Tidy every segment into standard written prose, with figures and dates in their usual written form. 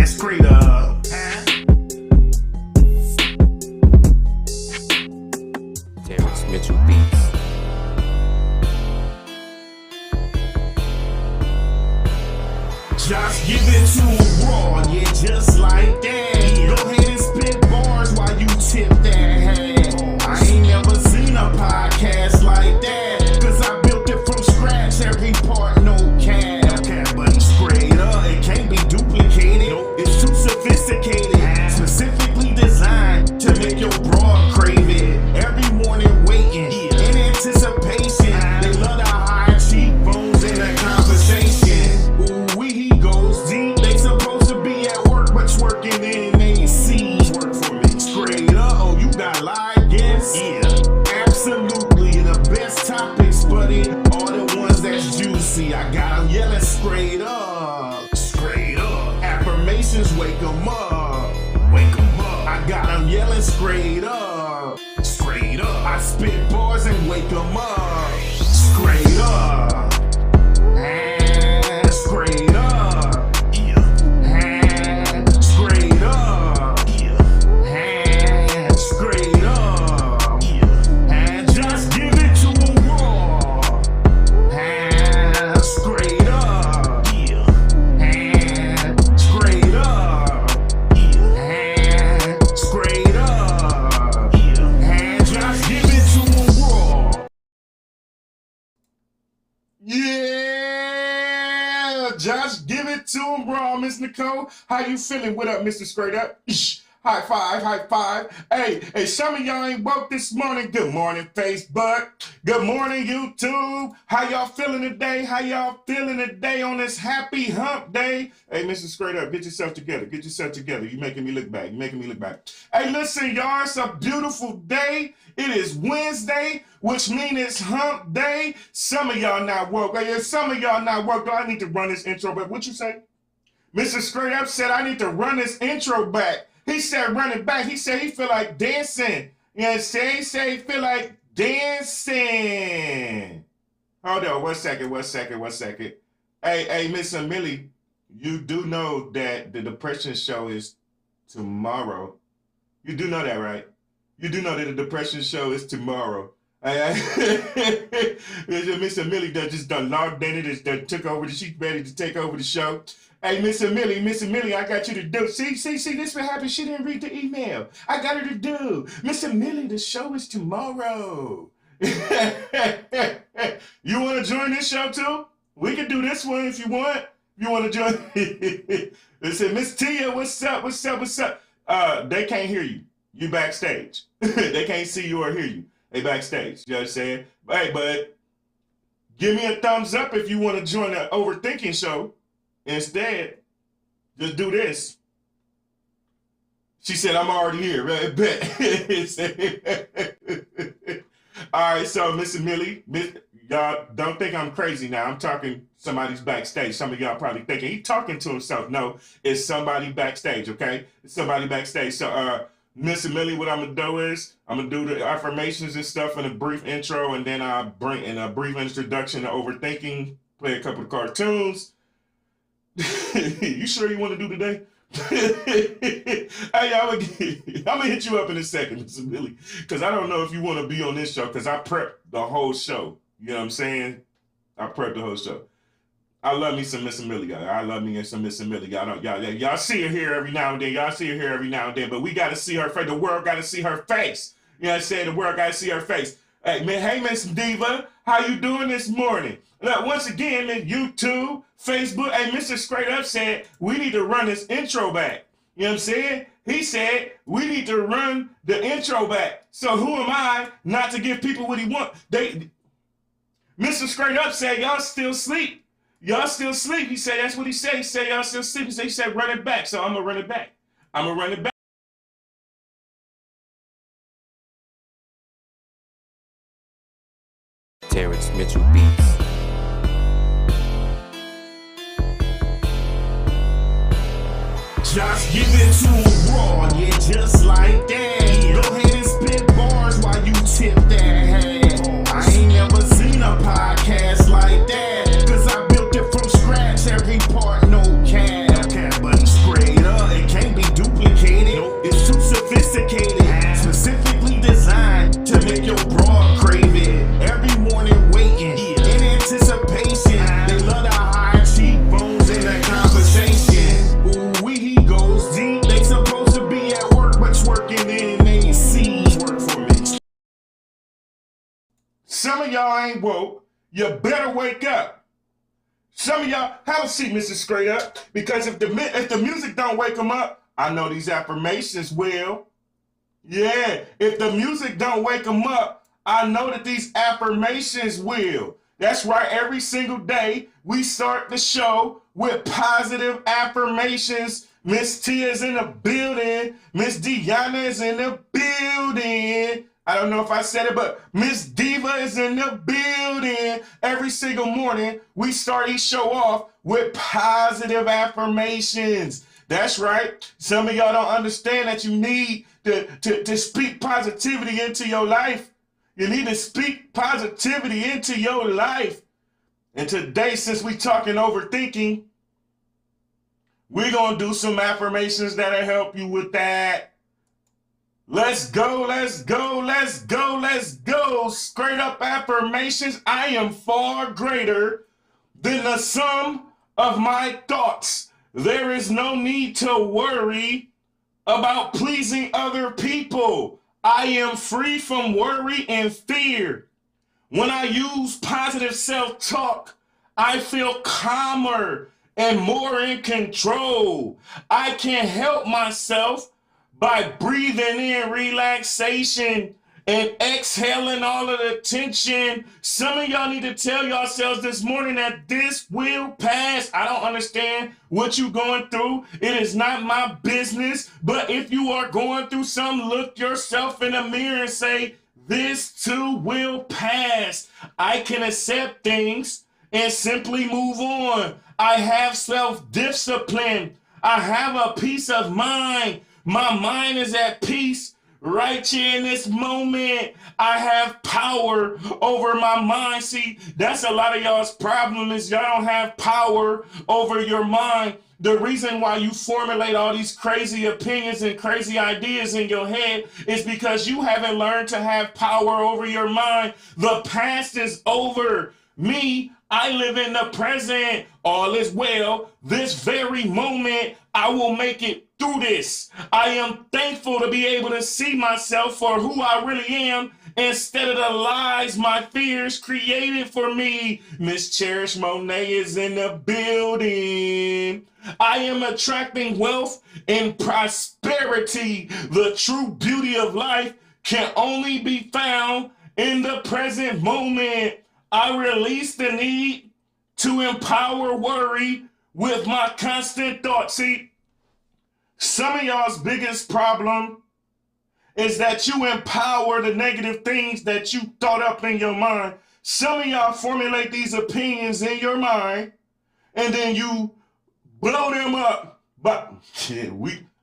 Scraightup. Terrence Mitchell Beats. Just give it to him raw, yeah, just like that. Go ahead and spit bars while you tip that hat. I ain't never seen a podcast like that, cause I built it from scratch, every part, no cap. But it's straight up, it can't be duplicated. It's too sophisticated, specifically designed to make your broad crave it. Every morning waiting, in anticipation. They love the high cheekbones in the conversation. Ooh, he goes deep. They supposed to be at work, but twerking in AC. Work for me. Straight up, oh, you got live guests? Yeah, absolutely. The best topics, buddy. All the ones that's juicy. I got them yelling straight up. Straight up. Affirmations, wake them up. Wake them up. I got them yelling straight up. Straight up. I spit bars and wake them up. Straight up. And straight up. And straight up. And straight up. And just give it to them raw. And straight up. And straight up. And straight up. And just give it to them raw. Yeah, just give it to him, bro. Miss Nicole, how you feeling? What up, Mr. Scraightup? High five, high five. Hey, some of y'all ain't woke this morning. Good morning, Facebook. Good morning, YouTube. How y'all feeling today? How y'all feeling today on this happy hump day? Hey, Mr. Scraightup, get yourself together. Get yourself together. You making me look back. You making me look back. Hey, listen, y'all, it's a beautiful day. It is Wednesday, which means it's hump day. Some of y'all not woke. Hey, some of y'all not woke. I need to run this intro back. What you say? Mr. Scraightup said I need to run this intro back. He said run it back. He said he feel like dancing. You know what I'm saying? He said he feel like dancing. Hold on, one second. Hey, Miss Millie, you do know that the depression show is tomorrow. You do know that, right? You do know that the depression show is tomorrow. Miss Millie just done logged in it, done took over. She's ready to take over the show. Hey, Miss Millie, I got you to do. See, this what happened. She didn't read the email. I got her to do. Miss Millie, the show is tomorrow. You want to join this show too? We can do this one if you want. You want to join? Listen, Miss Tia, what's up? They can't hear you. You backstage. They can't see you or hear you. They backstage. You know what I'm saying? Hey, but give me a thumbs up if you want to join the Overthinking show. Instead, just do this. She said, I'm already here. Right? Bet. All right, so Miss Millie, y'all don't think I'm crazy now. I'm talking somebody's backstage. Some of y'all probably thinking he's talking to himself. No, it's somebody backstage, okay? It's somebody backstage. So, Miss Millie, what I'm gonna do is I'm gonna do the affirmations and stuff in a brief intro, and then I'll bring in a brief introduction to Overthinking, play a couple of cartoons. You sure you want to do today? Hey, I'm gonna hit you up in a second, Miss Millie, because I don't know if you want to be on this show, because I prepped the whole show. You know what I'm saying? I prepped the whole show. I love me some Miss Millie, y'all. I love me some Miss Millie. Y'all see her here every now and then. But we gotta see her face. The world gotta see her face. You know what I'm saying? The world gotta see her face. Hey, man, Miss Diva, how you doing this morning? Look, once again, man, YouTube, Facebook. Hey, Mr. Scraightup said we need to run this intro back. You know what I'm saying? He said we need to run the intro back. So who am I not to give people what he want? Mr. Scraightup said y'all still sleep. Y'all still sleep. He said that's what he said. He said y'all still sleep. He said run it back. So I'm gonna run it back. Terrence Mitchell Beats. Just give it to him raw, yeah, just like that. Go ahead and spit bars while you tip that hat. I ain't never seen a podcast like that, cause I built it from scratch, every part, no cap. But straight up. ain't woke, you better wake up. Some of y'all, have a seat, Mrs. Scraightup, because if the music don't wake them up, I know these affirmations will. Yeah, if the music don't wake them up, I know that these affirmations will. That's right, every single day we start the show with positive affirmations. Miss Tia is in the building. Miss Deanna is in the building. I don't know if I said it, but Miss Diva is in the building. Every single morning, we start each show off with positive affirmations. That's right. Some of y'all don't understand that you need to speak positivity into your life. You need to speak positivity into your life. And today, since we talking overthinking, we're going to do some affirmations that'll help you with that. Let's go, let's go, let's go, let's go. Scraightup affirmations. I am far greater than the sum of my thoughts. There is no need to worry about pleasing other people. I am free from worry and fear. When I use positive self-talk, I feel calmer and more in control. I can help myself by breathing in relaxation and exhaling all of the tension. Some of y'all need to tell yourselves this morning that this will pass. I don't understand what you're going through. It is not my business. But if you are going through something, look yourself in the mirror and say, this too will pass. I can accept things and simply move on. I have self-discipline. I have a peace of mind. My mind is at peace right here in this moment. I have power over my mind. See, that's a lot of y'all's problem is y'all don't have power over your mind. The reason why you formulate all these crazy opinions and crazy ideas in your head is because you haven't learned to have power over your mind. The past is over. Me, I live in the present. All is well. This very moment, I will make it through this. I am thankful to be able to see myself for who I really am instead of the lies my fears created for me. Miss Cherish Monet is in the building. I am attracting wealth and prosperity. The true beauty of life can only be found in the present moment. I release the need to empower worry with my constant thoughts. See, some of y'all's biggest problem is that you empower the negative things that you thought up in your mind. Some of y'all formulate these opinions in your mind and then you blow them up. But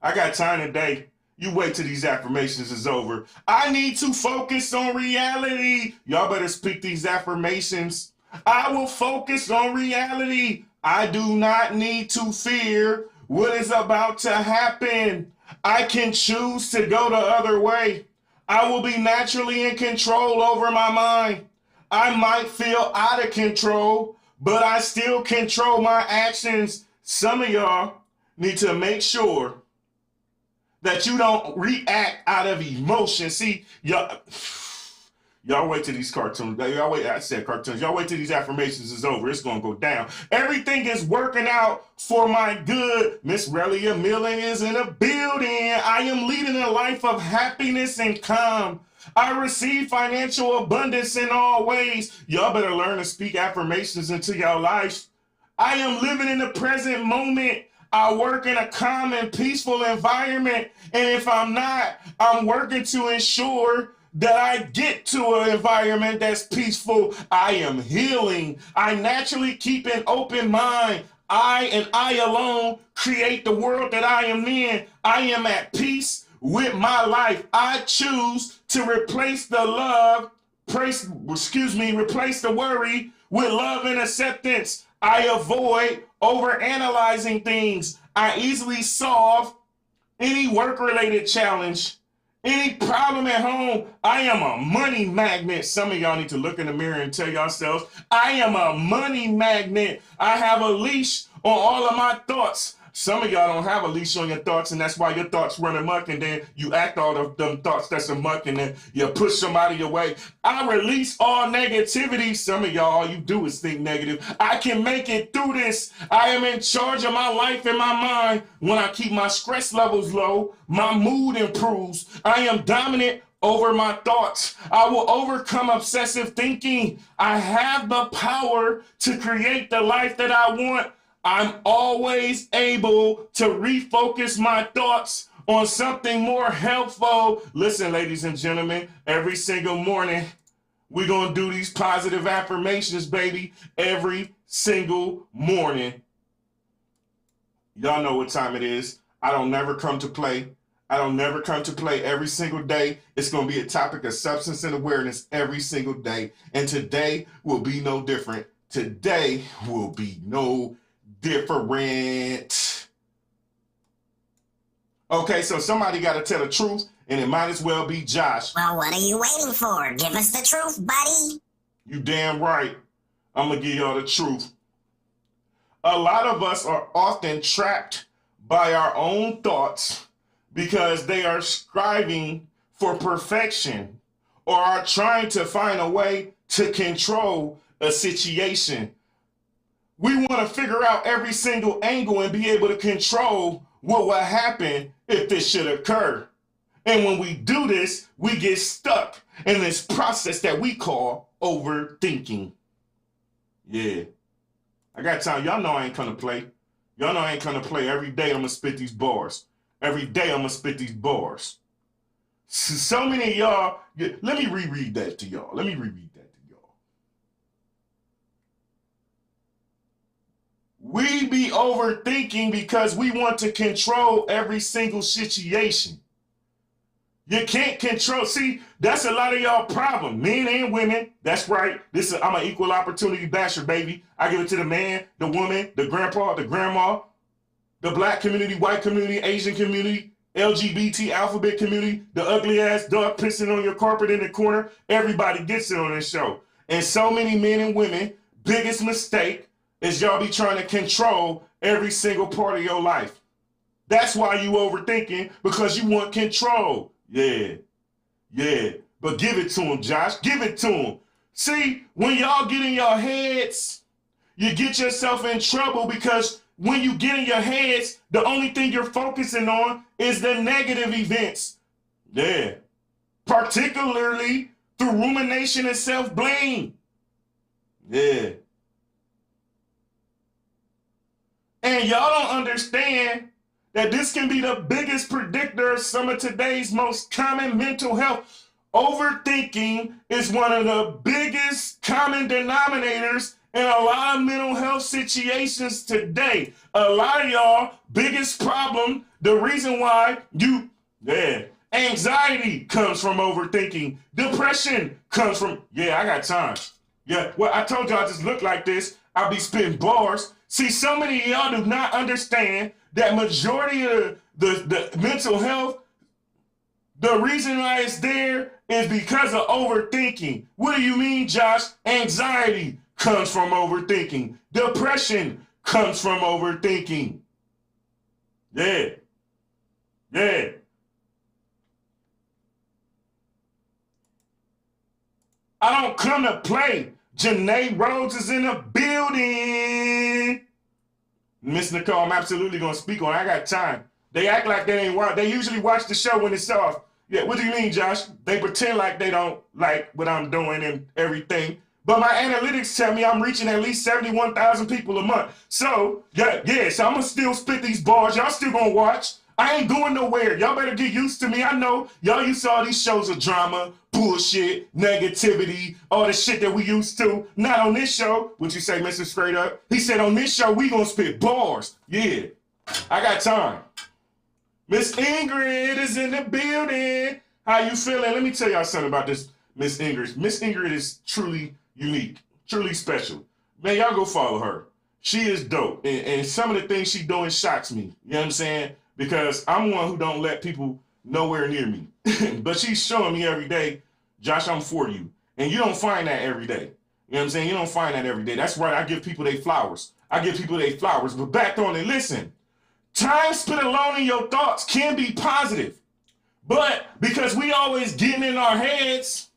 I got time today. You wait till these affirmations is over. I need to focus on reality. Y'all better speak these affirmations. I will focus on reality. I do not need to fear what is about to happen. I can choose to go the other way. I will be naturally in control over my mind. I might feel out of control, but I still control my actions. Some of y'all need to make sure that you don't react out of emotion. See, y'all wait till these cartoons. Y'all wait. I said cartoons. Y'all wait till these affirmations is over. It's gonna go down. Everything is working out for my good. Miss Relia Millen is in the building. I am leading a life of happiness and calm. I receive financial abundance in all ways. Y'all better learn to speak affirmations into your life. I am living in the present moment. I work in a calm and peaceful environment. And if I'm not, I'm working to ensure that I get to an environment that's peaceful. I am healing. I naturally keep an open mind. I and I alone create the world that I am in. I am at peace with my life. I choose to replace the worry with love and acceptance. I avoid overanalyzing things. I easily solve any work-related challenge, any problem at home. I am a money magnet. Some of y'all need to look in the mirror and tell yourselves, I am a money magnet. I have a leash on all of my thoughts. Some of y'all don't have a leash on your thoughts, and that's why your thoughts run amok, and then you act all of them thoughts that's amok, and then you push somebody your way. I release all negativity. Some of y'all, all you do is think negative. I can make it through this. I am in charge of my life and my mind. When I keep my stress levels low, my mood improves. I am dominant over my thoughts. I will overcome obsessive thinking. I have the power to create the life that I want. I'm always able to refocus my thoughts on something more helpful. Listen, ladies and gentlemen, every single morning, we're going to do these positive affirmations, baby. Every single morning. Y'all know what time it is. I don't never come to play. I don't never come to play every single day. It's going to be a topic of substance and awareness every single day. And today will be no different. Today will be no different. Okay, so somebody got to tell the truth, and it might as well be Josh. Well, what are you waiting for? Give us the truth, buddy. You damn right. I'm going to give y'all the truth. A lot of us are often trapped by our own thoughts because they are striving for perfection or are trying to find a way to control a situation. We want to figure out every single angle and be able to control what will happen if this should occur. And when we do this, we get stuck in this process that we call overthinking. Yeah. I got time. Y'all know I ain't gonna play. Y'all know I ain't gonna play. Every day I'm gonna spit these bars. Every day I'm gonna spit these bars. So many of y'all, let me reread that to y'all. Let me reread that to y'all. We be overthinking because we want to control every single situation. You can't control. See, that's a lot of y'all problem. Men and women. That's right. I'm an equal opportunity basher, baby. I give it to the man, the woman, the grandpa, the grandma, the black community, white community, Asian community, LGBT alphabet community, the ugly ass dog pissing on your carpet in the corner. Everybody gets it on this show. And so many men and women, biggest mistake is y'all be trying to control every single part of your life. That's why you overthinking, because you want control. Yeah. But give it to him, Josh. Give it to him. See, when y'all get in your heads, you get yourself in trouble because when you get in your heads, the only thing you're focusing on is the negative events. Yeah. Particularly through rumination and self-blame. Yeah. And y'all don't understand that this can be the biggest predictor of some of today's most common mental health. Overthinking is one of the biggest common denominators in a lot of mental health situations today. A lot of y'all biggest problem, the reason why anxiety comes from overthinking. Depression comes from, I got time. Yeah, well, I told y'all I just look like this. I'll be spitting bars. See, so many of y'all do not understand that majority of the mental health, the reason why it's there is because of overthinking. What do you mean, Josh? Anxiety comes from overthinking. Depression comes from overthinking. Yeah. I don't come to play. Janae Rhodes is in the building. Miss Nicole, I'm absolutely going to speak on it. I got time. They act like they ain't watch. They usually watch the show when it's off. Yeah, what do you mean, Josh? They pretend like they don't like what I'm doing and everything. But my analytics tell me I'm reaching at least 71,000 people a month. So, so I'm going to still spit these bars. Y'all still going to watch. I ain't going nowhere. Y'all better get used to me. I know y'all used to all these shows of drama, bullshit, negativity, all the shit that we used to. Not on this show. What you say, Mr. Scraightup? He said on this show, we gonna spit bars. Yeah, I got time. Miss Ingrid is in the building. How you feeling? Let me tell y'all something about this Miss Ingrid. Miss Ingrid is truly unique, truly special. Man, y'all go follow her. She is dope. And some of the things she doing shocks me. You know what I'm saying? Because I'm one who don't let people nowhere near me. But she's showing me every day, Josh, I'm for you. And you don't find that every day. You know what I'm saying? You don't find that every day. That's right. I give people their flowers. But back on it, listen. Time spent alone in your thoughts can be positive. But because we always getting in our heads,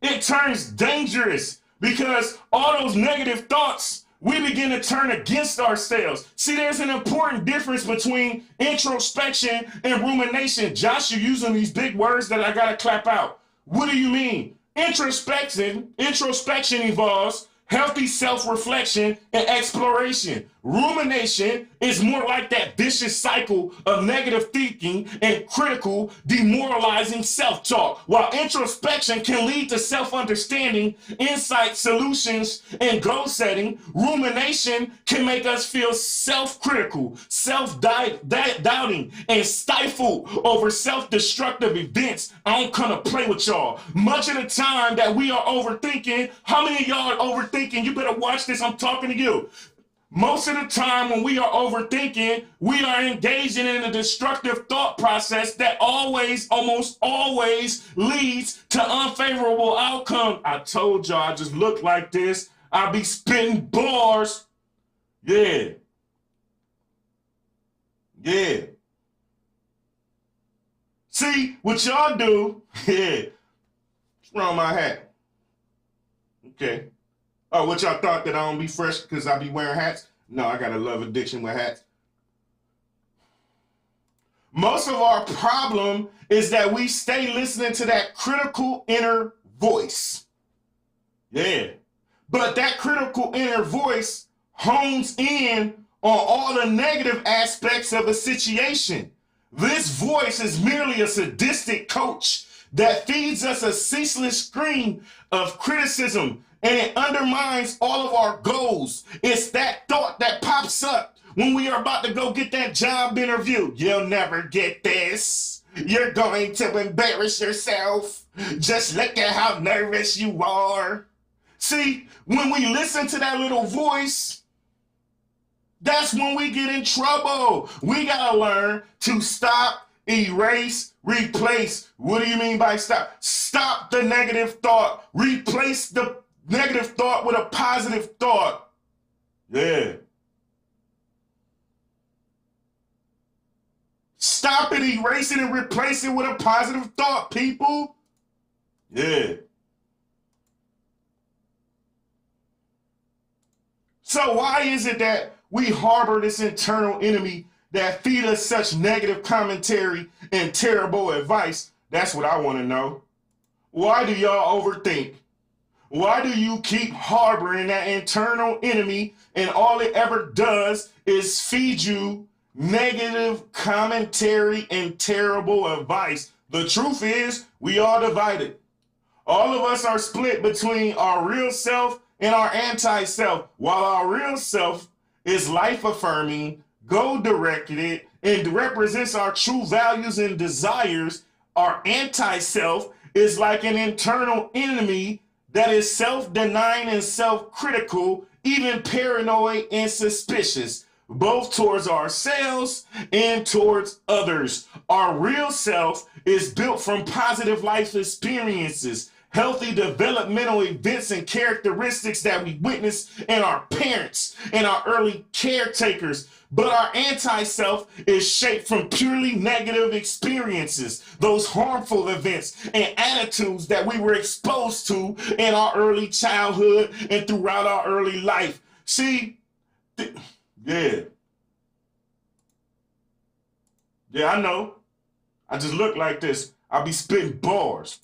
it turns dangerous because all those negative thoughts, we begin to turn against ourselves. See, there's an important difference between introspection and rumination. Josh, you're using these big words that I gotta clap out. What do you mean? Introspection involves healthy self-reflection and exploration. Rumination is more like that vicious cycle of negative thinking and critical, demoralizing self-talk. While introspection can lead to self-understanding, insight, solutions, and goal setting, rumination can make us feel self-critical, self-doubting, and stifled over self-destructive events. I ain't gonna play with y'all. Much of the time that we are overthinking, how many of y'all are overthinking? You better watch this, I'm talking to you. Most of the time when we are overthinking, we are engaging in a destructive thought process that almost always leads to unfavorable outcome. I told y'all I just look like this. I be spitting bars. Yeah. See, what y'all do, what's wrong with my hat? Okay. Oh, what y'all thought that I don't be fresh because I be wearing hats? No, I got a love addiction with hats. Most of our problem is that we stay listening to that critical inner voice. Yeah. But that critical inner voice hones in on all the negative aspects of a situation. This voice is merely a sadistic coach that feeds us a ceaseless stream of criticism, and it undermines all of our goals. It's that thought that pops up when we are about to go get that job interview. You'll never get this. You're going to embarrass yourself. Just look at how nervous you are. See, when we listen to that little voice, that's when we get in trouble. We gotta learn to stop, erase, replace. What do you mean by stop? Stop the negative thought. Replace the negative thought with a positive thought. Yeah. Stop it, erase it, and replace it with a positive thought, people. Yeah. So why is it that we harbor this internal enemy that feed us such negative commentary and terrible advice? That's what I want to know. Why do y'all overthink? Why do you keep harboring that internal enemy and all it ever does is feed you negative commentary and terrible advice? The truth is, we all divided. All of us are split between our real self and our anti-self. While our real self is life-affirming, goal-directed, and represents our true values and desires, our anti-self is like an internal enemy that is self-denying and self-critical, even paranoid and suspicious, both towards ourselves and towards others. Our real self is built from positive life experiences, healthy developmental events and characteristics that we witness in our parents and our early caretakers. But our anti-self is shaped from purely negative experiences, those harmful events and attitudes that we were exposed to in our early childhood and throughout our early life. See, yeah, I know. I just look like this. I be spitting bars.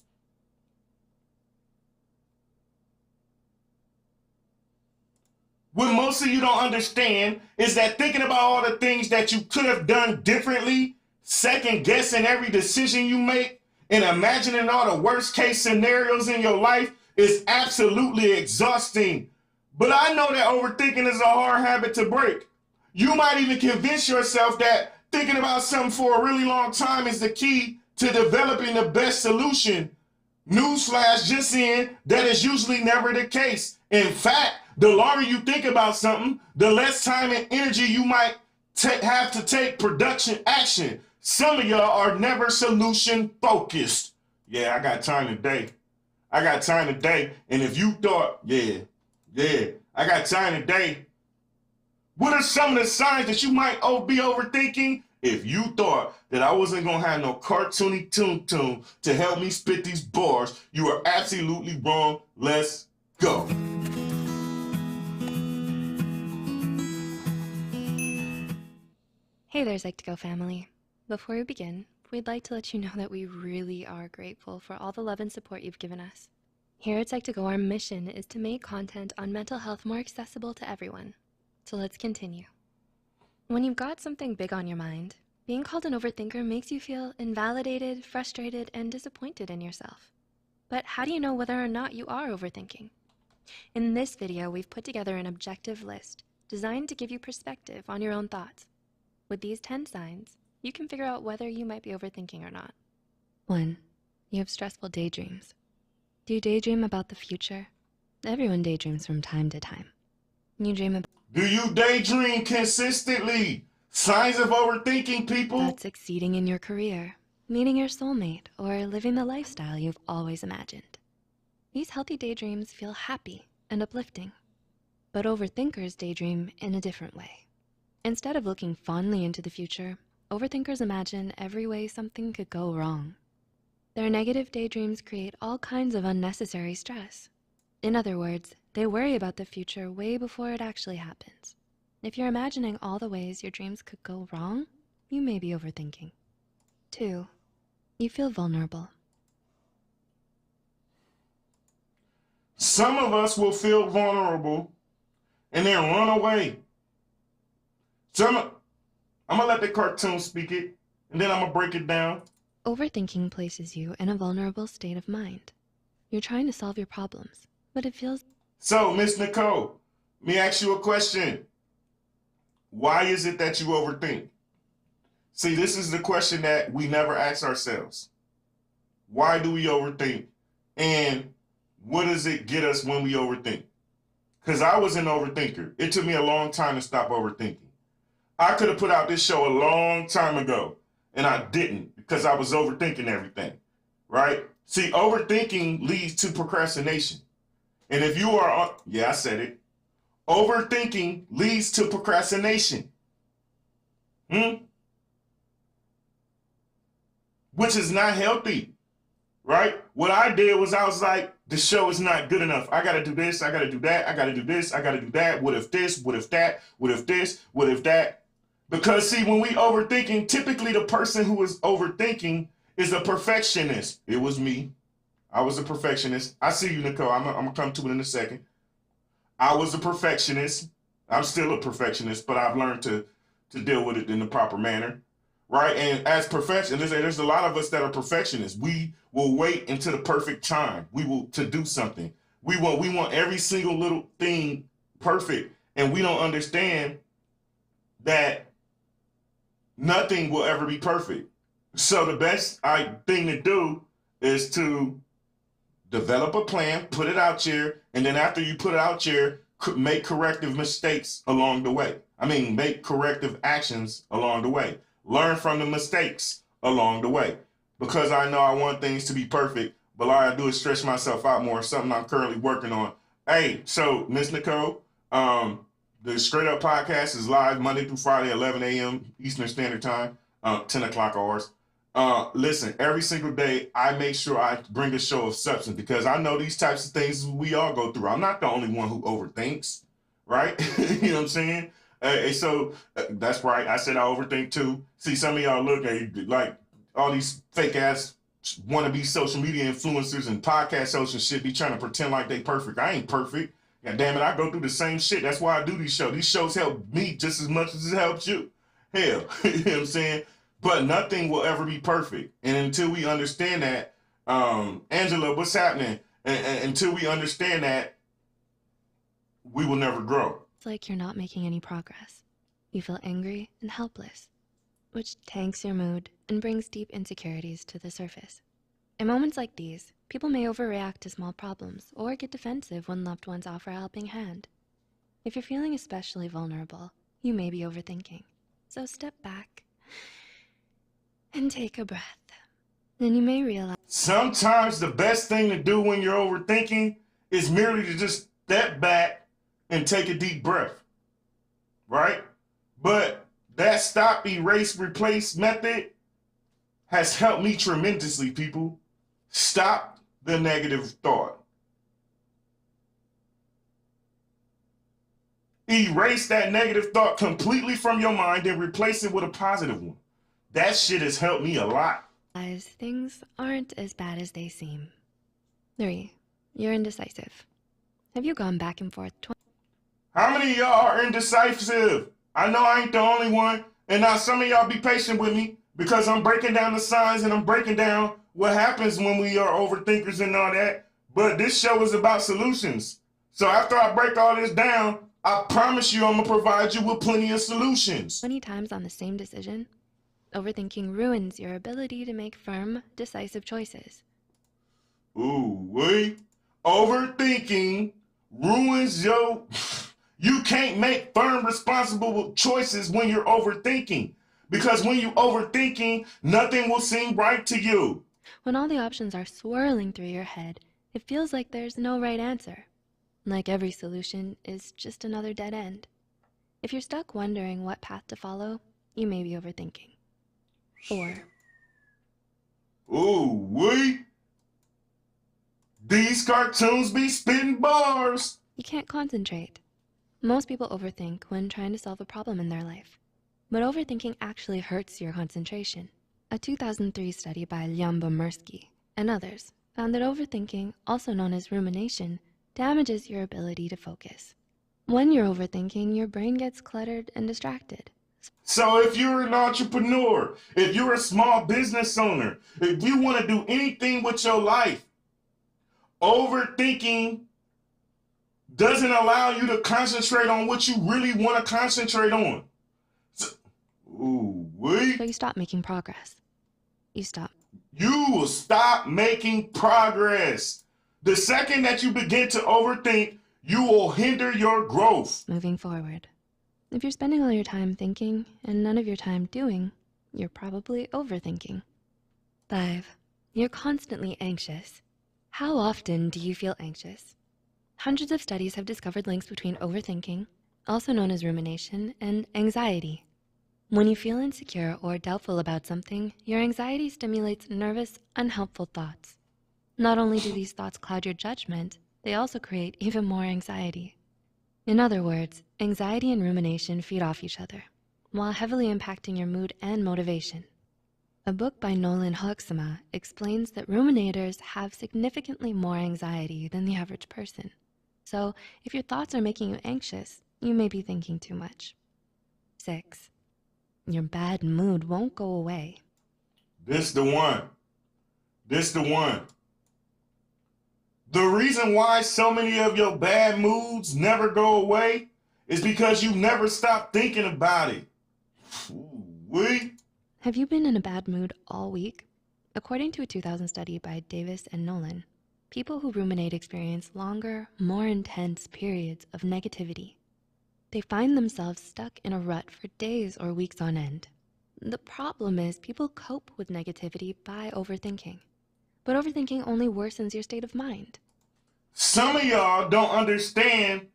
What most of you don't understand is that thinking about all the things that you could have done differently, second guessing every decision you make, and imagining all the worst case scenarios in your life is absolutely exhausting. But I know that overthinking is a hard habit to break. You might even convince yourself that thinking about something for a really long time is the key to developing the best solution. Newsflash just in, that is usually never the case. In fact, the longer you think about something, the less time and energy you might have to take production action. Some of y'all are never solution focused. Yeah, I got time today. And if you thought, I got time today. What are some of the signs that you might be overthinking? If you thought that I wasn't going to have no cartoony tune to help me spit these bars, you are absolutely wrong. Let's go. Hey there, Psych2Go family. Before we begin, we'd like to let you know that we really are grateful for all the love and support you've given us. Here at Psych2Go, our mission is to make content on mental health more accessible to everyone. So let's continue. When you've got something big on your mind, being called an overthinker makes you feel invalidated, frustrated, and disappointed in yourself. But how do you know whether or not you are overthinking? In this video, we've put together an objective list designed to give you perspective on your own thoughts. With these 10 signs, you can figure out whether you might be overthinking or not. 1. You have stressful daydreams. Do you daydream about the future? Everyone daydreams from time to time. You dream about... Do you daydream consistently? Signs of overthinking, people. About succeeding in your career, meeting your soulmate, or living the lifestyle you've always imagined. These healthy daydreams feel happy and uplifting. But overthinkers daydream in a different way. Instead of looking fondly into the future, overthinkers imagine every way something could go wrong. Their negative daydreams create all kinds of unnecessary stress. In other words, they worry about the future way before it actually happens. If you're imagining all the ways your dreams could go wrong, you may be overthinking. 2. You feel vulnerable. Some of us will feel vulnerable and then run away. I'm going to let the cartoon speak it, and then I'm going to break it down. Overthinking places you in a vulnerable state of mind. You're trying to solve your problems, but it feels... So, Miss Nicole, let me ask you a question. Why is it that you overthink? See, this is the question that we never ask ourselves. Why do we overthink? And what does it get us when we overthink? Because I was an overthinker. It took me a long time to stop overthinking. I could have put out this show a long time ago, and I didn't because I was overthinking everything, right? See, overthinking leads to procrastination. And if you are, yeah, I said it. Overthinking leads to procrastination. Which is not healthy, right? What I did was I was like, the show is not good enough. I got to do this. I got to do that. I got to do this. I got to do that. What if this? What if that? What if this? What if that? Because see, when we overthinking, typically the person who is overthinking is a perfectionist. It was me. I was a perfectionist. I see you, Nicole. I'm going to come to it in a second. I was a perfectionist. I'm still a perfectionist, but I've learned to deal with it in the proper manner, right? And as perfectionists, there's a lot of us that are perfectionists. We will wait until the perfect time. To do something. We want every single little thing perfect, and we don't understand that nothing will ever be perfect. So the best thing to do is to develop a plan, put it out there, and then after you put it out there, make corrective mistakes along the way. Make corrective actions along the way. Learn from the mistakes along the way. Because I know I want things to be perfect, but all I do is stretch myself out more, something I'm currently working on. Hey, so Miss Nicole, the Scraightup Podcast is live Monday through Friday, 11 a.m. Eastern Standard Time, 10 o'clock ours. Listen, every single day, I make sure I bring a show of substance because I know these types of things we all go through. I'm not the only one who overthinks, right? You know what I'm saying? So that's right. I said I overthink too. See, some of y'all look at like all these fake ass wannabe social media influencers and podcast hosts and shit be trying to pretend like they perfect. I ain't perfect. God damn it, I go through the same shit. That's why I do these shows. These shows help me just as much as it helps you. Hell, you know what I'm saying? But nothing will ever be perfect. And until we understand that, Angela, what's happening? And until we understand that, we will never grow. It's like you're not making any progress. You feel angry and helpless, which tanks your mood and brings deep insecurities to the surface. In moments like these, people may overreact to small problems or get defensive when loved ones offer a helping hand. If you're feeling especially vulnerable, you may be overthinking. So step back and take a breath. Then you may realize sometimes the best thing to do when you're overthinking is merely to just step back and take a deep breath. right? But that stop, erase, replace method has helped me tremendously, people. Stop the negative thought. Erase that negative thought completely from your mind and replace it with a positive one. That shit has helped me a lot. As things aren't as bad as they seem. 3. You're indecisive. Have you gone back and forth? How many of y'all are indecisive? I know I ain't the only one. And now some of y'all be patient with me because I'm breaking down the signs and I'm breaking down what happens when we are overthinkers and all that. But this show is about solutions. So after I break all this down, I promise you I'm going to provide you with plenty of solutions. 20 times on the same decision? Overthinking ruins your ability to make firm, decisive choices. Ooh, wait. Overthinking ruins your... You can't make firm, responsible choices when you're overthinking. Because when you're overthinking, nothing will seem right to you. When all the options are swirling through your head, it feels like there's no right answer. Like every solution is just another dead end. If you're stuck wondering what path to follow, you may be overthinking. 4. Ooh, wait. These cartoons be spitting bars. You can't concentrate. Most people overthink when trying to solve a problem in their life. But overthinking actually hurts your concentration. A 2003 study by Lyubomirsky and others found that overthinking, also known as rumination, damages your ability to focus. When you're overthinking, your brain gets cluttered and distracted. So if you're an entrepreneur, if you're a small business owner, if you want to do anything with your life, overthinking doesn't allow you to concentrate on what you really want to concentrate on. So you stop making progress. You will stop making progress. The second that you begin to overthink, you will hinder your growth. Moving forward. If you're spending all your time thinking and none of your time doing, you're probably overthinking. 5. You're constantly anxious. How often do you feel anxious? Hundreds of studies have discovered links between overthinking, also known as rumination, and anxiety. When you feel insecure or doubtful about something, your anxiety stimulates nervous, unhelpful thoughts. Not only do these thoughts cloud your judgment, they also create even more anxiety. In other words, anxiety and rumination feed off each other, while heavily impacting your mood and motivation. A book by Nolan Hoeksema explains that ruminators have significantly more anxiety than the average person. So if your thoughts are making you anxious, you may be thinking too much. 6. Your bad mood won't go away. This the one. The reason why so many of your bad moods never go away is because you never stop thinking about it. Have you been in a bad mood all week? According to a 2000 study by Davis and Nolan, people who ruminate experience longer, more intense periods of negativity. They find themselves stuck in a rut for days or weeks on end. The problem is people cope with negativity by overthinking. But overthinking only worsens your state of mind. Some of y'all don't understand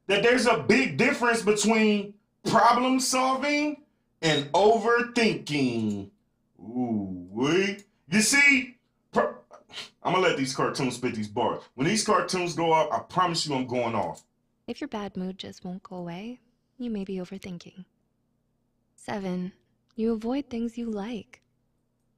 that there's a big difference between problem solving and overthinking. You see, I'm gonna let these cartoons spit these bars. When these cartoons go up, I promise you I'm going off. If your bad mood just won't go away, you may be overthinking. 7. You avoid things you like.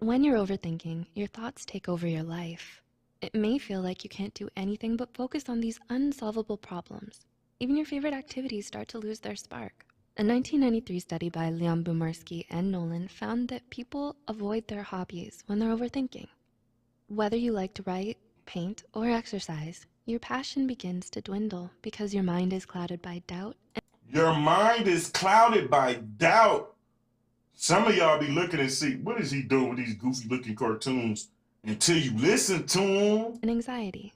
When you're overthinking, your thoughts take over your life. It may feel like you can't do anything but focus on these unsolvable problems. Even your favorite activities start to lose their spark. A 1993 study by Lyubomirsky and Nolan found that people avoid their hobbies when they're overthinking. Whether you like to write, paint, or exercise, your passion begins to dwindle because your mind is clouded by doubt. Your mind is clouded by doubt. Some of y'all be looking and see, what is he doing with these goofy looking cartoons? Until you listen to him. And anxiety.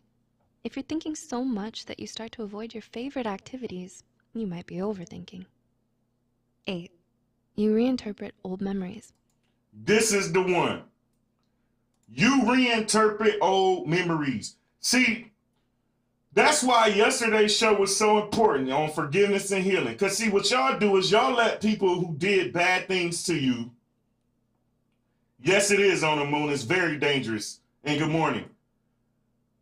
If you're thinking so much that you start to avoid your favorite activities, you might be overthinking. 8. You reinterpret old memories. This is the one. You reinterpret old memories. See, That's why yesterday's show was so important on forgiveness and healing. Because see, what y'all do is y'all let people who did bad things to you, yes, it is on the moon, it's very dangerous, and good morning.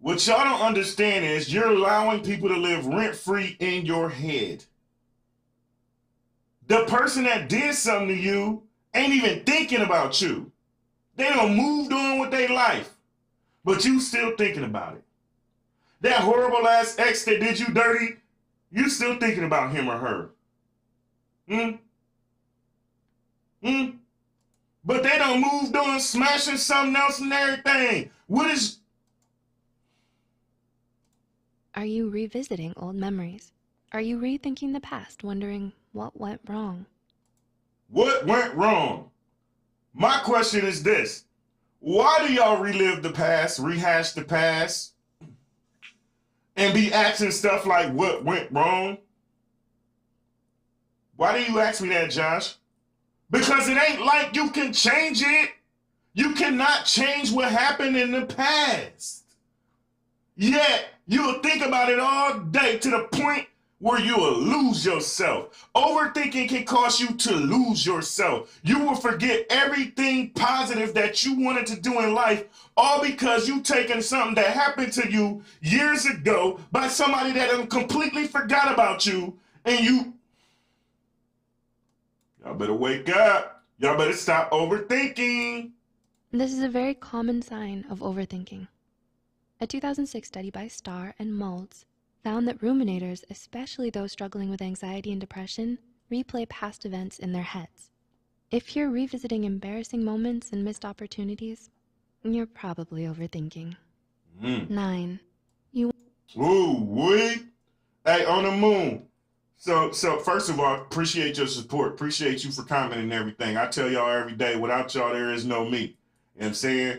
What y'all don't understand is you're allowing people to live rent-free in your head. The person that did something to you ain't even thinking about you. They done moved on with their life, but you still thinking about it. That horrible ass ex that did you dirty, you still thinking about him or her. But they done moved on, smashing something else and everything. Are you revisiting old memories? Are you rethinking the past, wondering what went wrong? What went wrong? My question is this. Why do y'all relive the past, rehash the past, and be asking stuff like what went wrong? Why do you ask me that, Josh? Because it ain't like you can change it. You cannot change what happened in the past. Yet, you'll think about it all day to the point where you will lose yourself. Overthinking can cause you to lose yourself. You will forget everything positive that you wanted to do in life, all because you taken something that happened to you years ago by somebody that completely forgot about you, and y'all better wake up. Y'all better stop overthinking. This is a very common sign of overthinking. A 2006 study by Starr and Maltz found that ruminators, especially those struggling with anxiety and depression, replay past events in their heads. If you're revisiting embarrassing moments and missed opportunities, you're probably overthinking. 9. Hey, on the moon. So first of all, appreciate your support. Appreciate you for commenting and everything. I tell y'all every day, without y'all, there is no me. You know what I'm saying?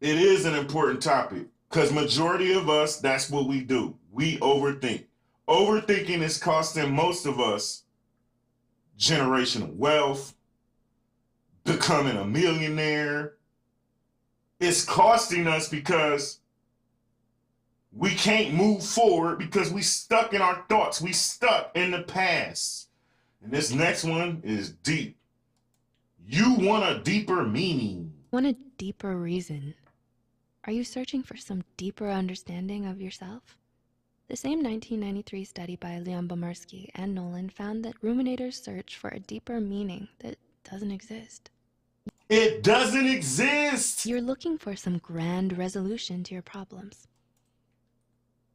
It is an important topic because majority of us, that's what we do. We overthink. Overthinking is costing most of us generational wealth, becoming a millionaire. It's costing us because we can't move forward because we stuck in our thoughts. We stuck in the past. And this next one is deep. You want a deeper meaning. Want a deeper reason? Are you searching for some deeper understanding of yourself? The same 1993 study by Leon Bomersky and Nolan found that ruminators search for a deeper meaning that doesn't exist. It doesn't exist. You're looking for some grand resolution to your problems.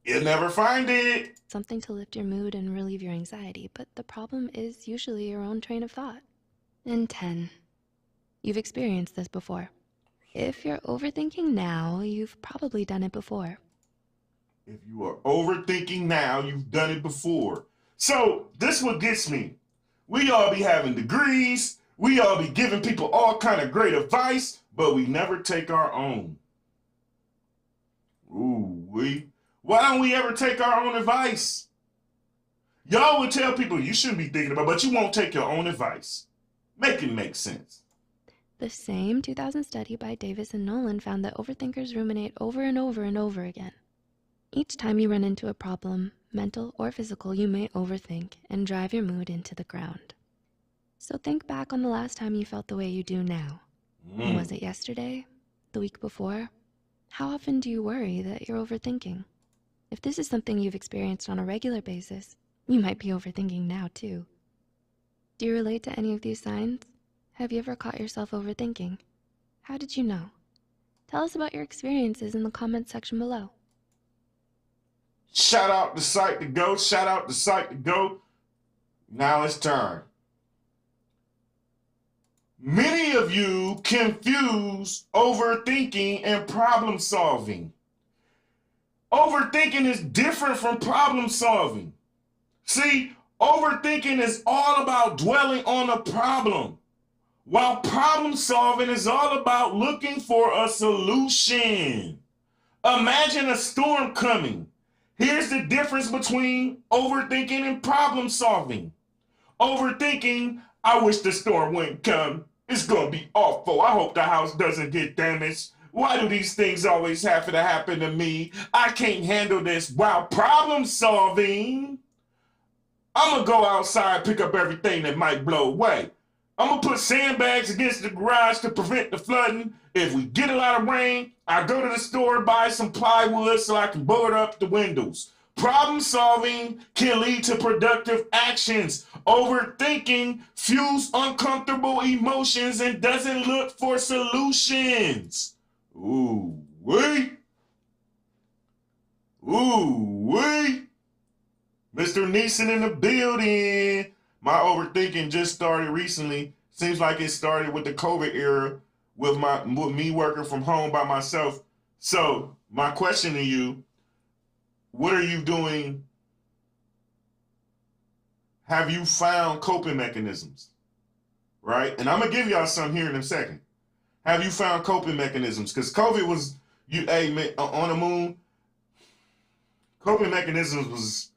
You'll never find it. Something to lift your mood and relieve your anxiety, but the problem is usually your own train of thought. And 10. You've experienced this before. If you're overthinking now, you've probably done it before. If you are overthinking now, you've done it before. So this what gets me. We all be having degrees. We all be giving people all kind of great advice, but we never take our own. Why don't we ever take our own advice? Y'all would tell people you shouldn't be thinking about, but you won't take your own advice. Make it make sense. The same 2000 study by Davis and Nolan found that overthinkers ruminate over and over and over again. Each time you run into a problem, mental or physical, you may overthink and drive your mood into the ground. So think back on the last time you felt the way you do now. Was it yesterday? The week before? How often do you worry that you're overthinking? If this is something you've experienced on a regular basis, you might be overthinking now too. Do you relate to any of these signs? Have you ever caught yourself overthinking? How did you know? Tell us about your experiences in the comments section below. Shout out to Sight to Go. Shout out to Sight to Go. Now it's time. Many of you confuse overthinking and problem solving. Overthinking is different from problem solving. See, overthinking is all about dwelling on a problem, while problem solving is all about looking for a solution. Imagine a storm coming. Here's the difference between overthinking and problem solving. Overthinking, I wish the storm wouldn't come. It's gonna be awful. I hope the house doesn't get damaged. Why do these things always have to happen to me? I can't handle this. While problem solving, I'm going to go outside, pick up everything that might blow away. I'm going to put sandbags against the garage to prevent the flooding. If we get a lot of rain, I go to the store, buy some plywood so I can board up the windows. Problem solving can lead to productive actions. Overthinking fuels uncomfortable emotions and doesn't look for solutions. Ooh, wee. Ooh, wee. Mr. Neeson in the building. My overthinking just started recently. Seems like it started with the COVID era with me working from home by myself. So my question to you, what are you doing? Have you found coping mechanisms? Right? And I'm going to give y'all some here in a second. Have you found coping mechanisms? Because COVID was, on the moon, coping mechanisms was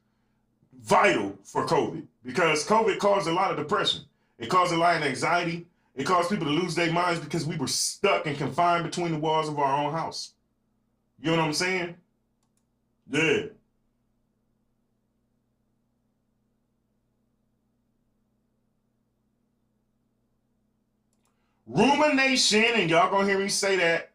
vital for COVID because COVID caused a lot of depression. It caused a lot of anxiety. It caused people to lose their minds because we were stuck and confined between the walls of our own house. You know what I'm saying? Yeah. Rumination, and y'all gonna hear me say that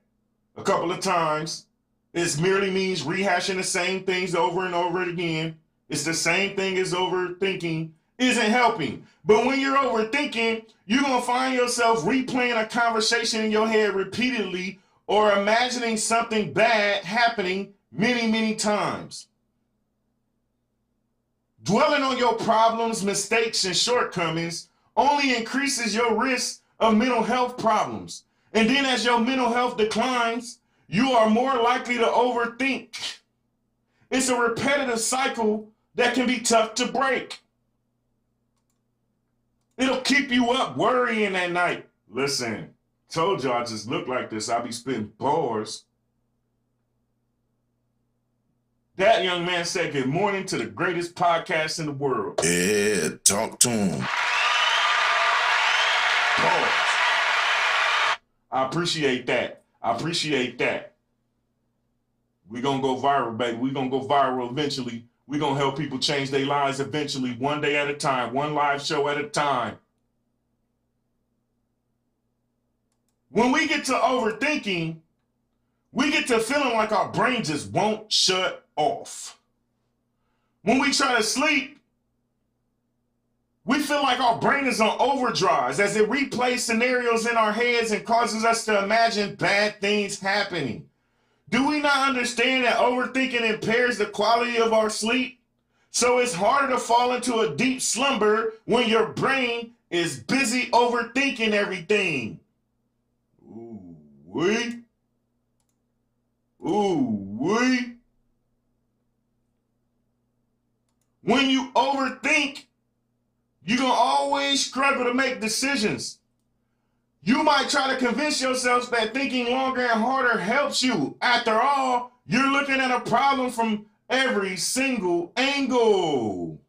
a couple of times, it merely means rehashing the same things over and over again. It's the same thing as overthinking isn't helping. But when you're overthinking, you're going to find yourself replaying a conversation in your head repeatedly or imagining something bad happening many, many times. Dwelling on your problems, mistakes, and shortcomings only increases your risk of mental health problems. And then as your mental health declines, you are more likely to overthink. It's a repetitive cycle that can be tough to break. It'll keep you up worrying at night. Listen, told you I just look like this. I'll be spitting bars. That young man said good morning to the greatest podcast in the world. Yeah, talk to him. Bars. I appreciate that. I appreciate that. We're going to go viral, baby. We're going to go viral eventually. We're going to help people change their lives eventually, one day at a time, one live show at a time. When we get to overthinking, we get to feeling like our brain just won't shut off. When we try to sleep, we feel like our brain is on overdrive as it replays scenarios in our heads and causes us to imagine bad things happening. Do we not understand that overthinking impairs the quality of our sleep? So it's harder to fall into a deep slumber when your brain is busy overthinking everything. Ooh, wee. Ooh, wee. When you overthink, you're going to always struggle to make decisions. You might try to convince yourself that thinking longer and harder helps you. After all, you're looking at a problem from every single angle.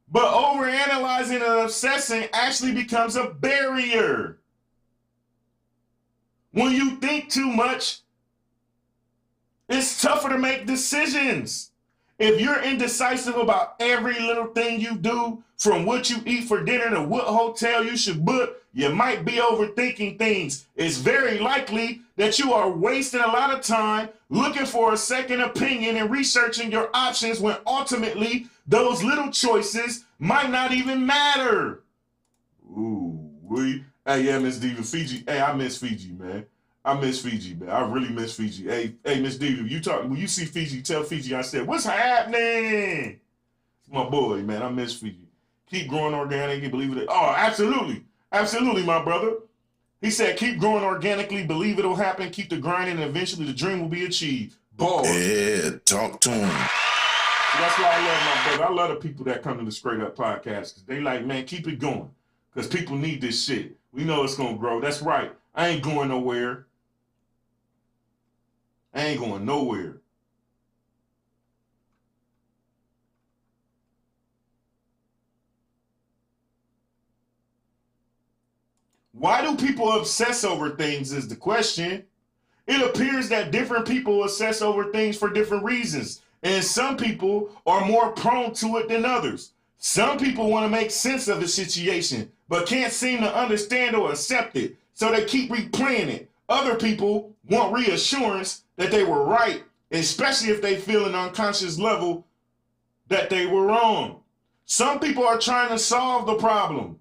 But overanalyzing and obsessing actually becomes a barrier. When you think too much, it's tougher to make decisions. If you're indecisive about every little thing you do, from what you eat for dinner to what hotel you should book, you might be overthinking things. It's very likely that you are wasting a lot of time looking for a second opinion and researching your options when ultimately those little choices might not even matter. Ooh, hey, yeah, Miss Diva, Fiji. Hey, I miss Fiji, man. I miss Fiji, man. I really miss Fiji. Hey, Miss Diva, when you see Fiji, tell Fiji I said, what's happening? It's my boy, man. I miss Fiji. Keep growing organically, believe it. Oh, absolutely. Absolutely, my brother. He said, keep growing organically, believe it'll happen, keep the grinding, and eventually the dream will be achieved. Bars. Yeah, talk to him. That's why I love my brother. I love the people that come to the Scraightup Podcast because they like, man, keep it going because people need this shit. We know it's going to grow. That's right. I ain't going nowhere. I ain't going nowhere. Why do people obsess over things is the question. It appears that different people assess over things for different reasons, and some people are more prone to it than others. Some people want to make sense of the situation, but can't seem to understand or accept it, so they keep replaying it. Other people want reassurance that they were right, especially if they feel an unconscious level that they were wrong. Some people are trying to solve the problem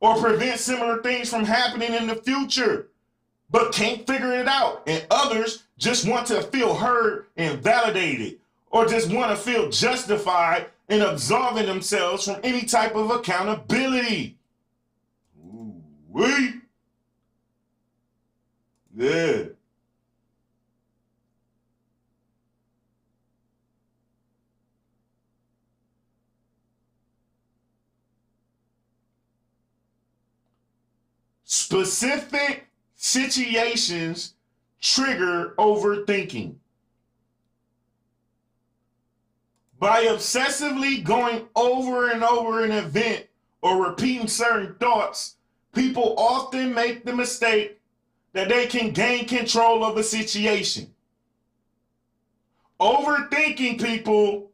or prevent similar things from happening in the future, but can't figure it out. And others just want to feel heard and validated, or just want to feel justified in absolving themselves from any type of accountability. Ooh-wee. Yeah. Specific situations trigger overthinking. By obsessively going over and over an event or repeating certain thoughts, people often make the mistake that they can gain control of a situation. Overthinking, people,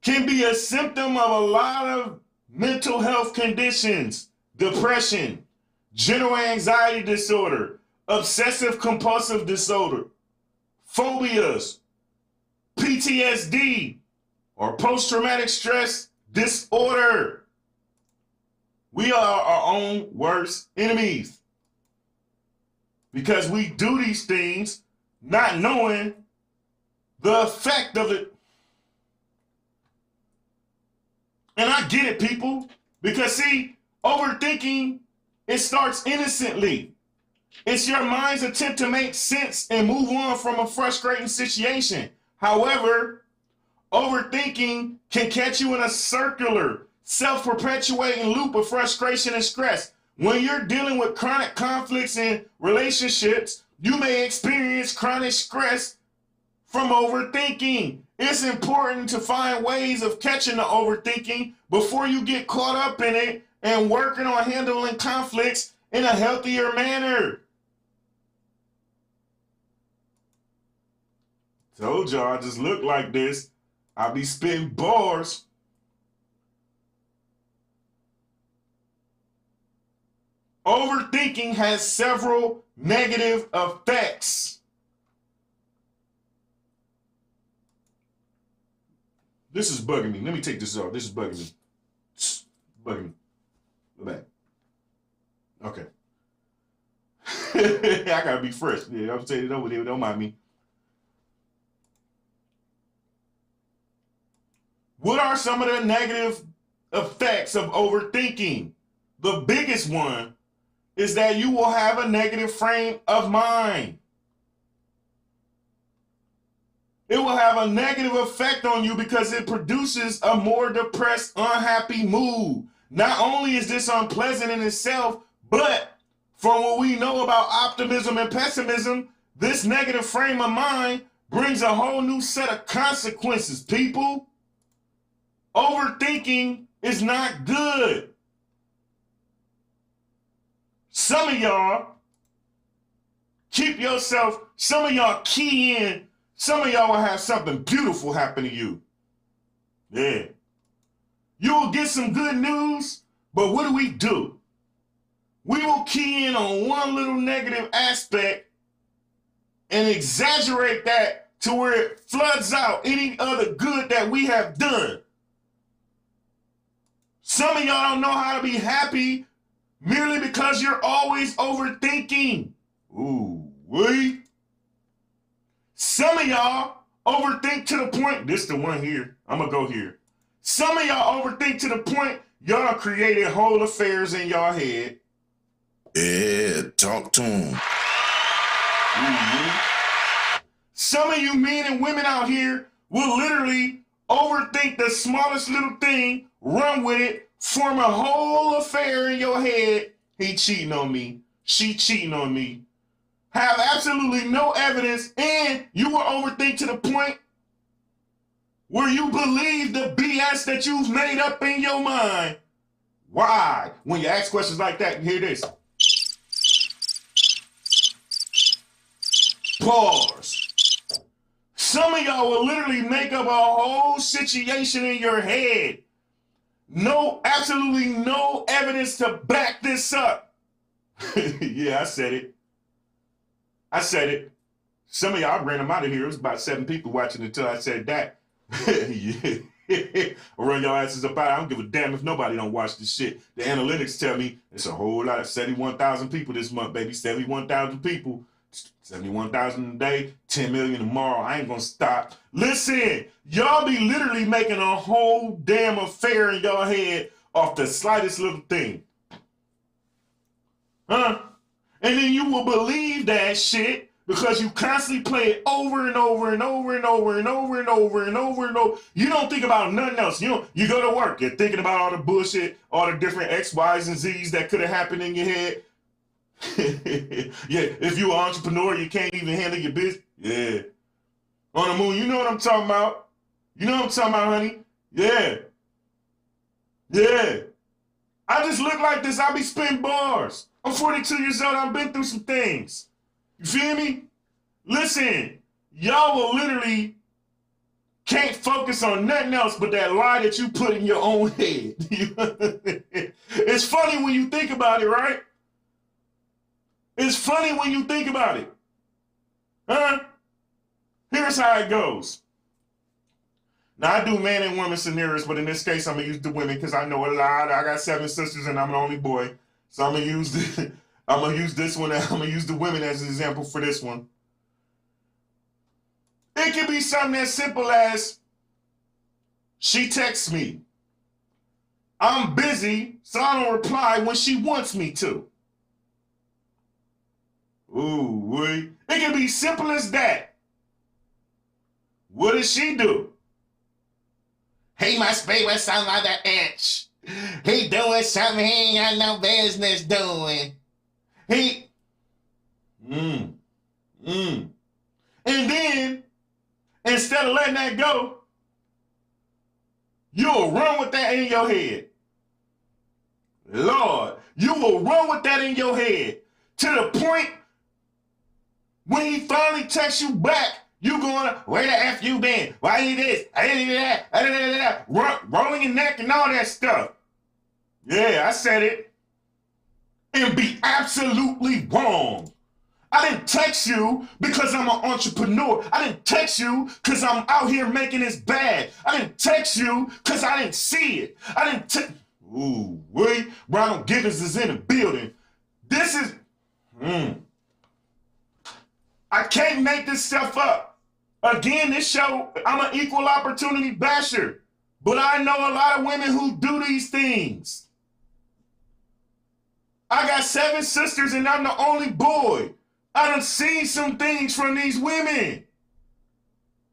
can be a symptom of a lot of mental health conditions: depression, general anxiety disorder, obsessive compulsive disorder, phobias, PTSD, or post-traumatic stress disorder. We are our own worst enemies because we do these things not knowing the effect of it. And I get it, people, because see, overthinking, it starts innocently. It's your mind's attempt to make sense and move on from a frustrating situation. However, overthinking can catch you in a circular, self-perpetuating loop of frustration and stress. When you're dealing with chronic conflicts in relationships, you may experience chronic stress from overthinking. It's important to find ways of catching the overthinking before you get caught up in it and working on handling conflicts in a healthier manner. Told y'all I just look like this. I'll be spitting bars. Overthinking has several negative effects. This is bugging me. Let me take this off. This is bugging me. Bugging me. Go back. Okay. I gotta be fresh. Yeah, I'm saying it over there. Don't mind me. What are some of the negative effects of overthinking? The biggest one is that you will have a negative frame of mind. It will have a negative effect on you because it produces a more depressed, unhappy mood. Not only is this unpleasant in itself, but from what we know about optimism and pessimism, this negative frame of mind brings a whole new set of consequences, people. Overthinking is not good. Some of y'all keep yourself, some of y'all key in, some of y'all will have something beautiful happen to you. Yeah. You will get some good news, but what do? We will key in on one little negative aspect and exaggerate that to where it floods out any other good that we have done. Some of y'all don't know how to be happy merely because you're always overthinking. Ooh, wait. Some of y'all overthink to the point, this the one here, I'm gonna go here. Some of y'all overthink to the point y'all created whole affairs in y'all head. Yeah, talk to him. Mm-hmm. Some of you men and women out here will literally overthink the smallest little thing, run with it, form a whole affair in your head. He cheating on me. She cheating on me. Have absolutely no evidence, and you will overthink to the point where you believe the BS that you've made up in your mind. Why? When you ask questions like that, you hear this. Pause. Some of y'all will literally make up a whole situation in your head. Absolutely no evidence to back this up. Yeah, I said it. Some of y'all ran them out of here. It was about 7 people watching until I said that. Yeah. Run your asses up out. I don't give a damn if nobody don't watch this shit. The analytics tell me it's a whole lot of 71,000 people this month, baby. 71,000 people. 71,000 a day, 10 million tomorrow. I ain't gonna stop. Listen, y'all be literally making a whole damn affair in your head off the slightest little thing. Huh? And then you will believe that shit because you constantly play it over and over and over and over and over and over and over and over. You don't think about nothing else. You go to work, you're thinking about all the bullshit, all the different X, Y's, and Z's that could have happened in your head. Yeah, if you're an entrepreneur, you can't even handle your business. Yeah. On the moon, you know what I'm talking about. You know what I'm talking about, honey. Yeah. Yeah. I just look like this. I be spitting bars. I'm 42 years old. I've been through some things. You feel me? Listen, y'all will literally can't focus on nothing else but that lie that you put in your own head. It's funny when you think about it, right? It's funny when you think about it. Huh? Here's how it goes. Now, I do man and woman scenarios, but in this case, I'm going to use the women because I know a lot. I got 7 sisters and I'm the only boy. So I'm going to use this one. I'm going to use the women as an example for this one. It could be something as simple as she texts me. I'm busy, so I don't reply when she wants me to. Ooh, wait. It can be simple as that. What does she do? He must be with some other inch. He doing something he ain't got no business doing. And then, instead of letting that go, you'll run with that in your head. Lord, you will run with that in your head to the point when he finally texts you back, you going, where the F you been? Why you this? I didn't do that. Rolling your neck and all that stuff. Yeah, I said it. And be absolutely wrong. I didn't text you because I'm an entrepreneur. I didn't text you because I'm out here making this bad. I didn't text you because I didn't see it. I didn't text. Ooh, wait. Ronald Gibbons is in the building. This is. I can't make this stuff up. Again, this show, I'm an equal opportunity basher. But I know a lot of women who do these things. I got 7 sisters and I'm the only boy. I done seen some things from these women.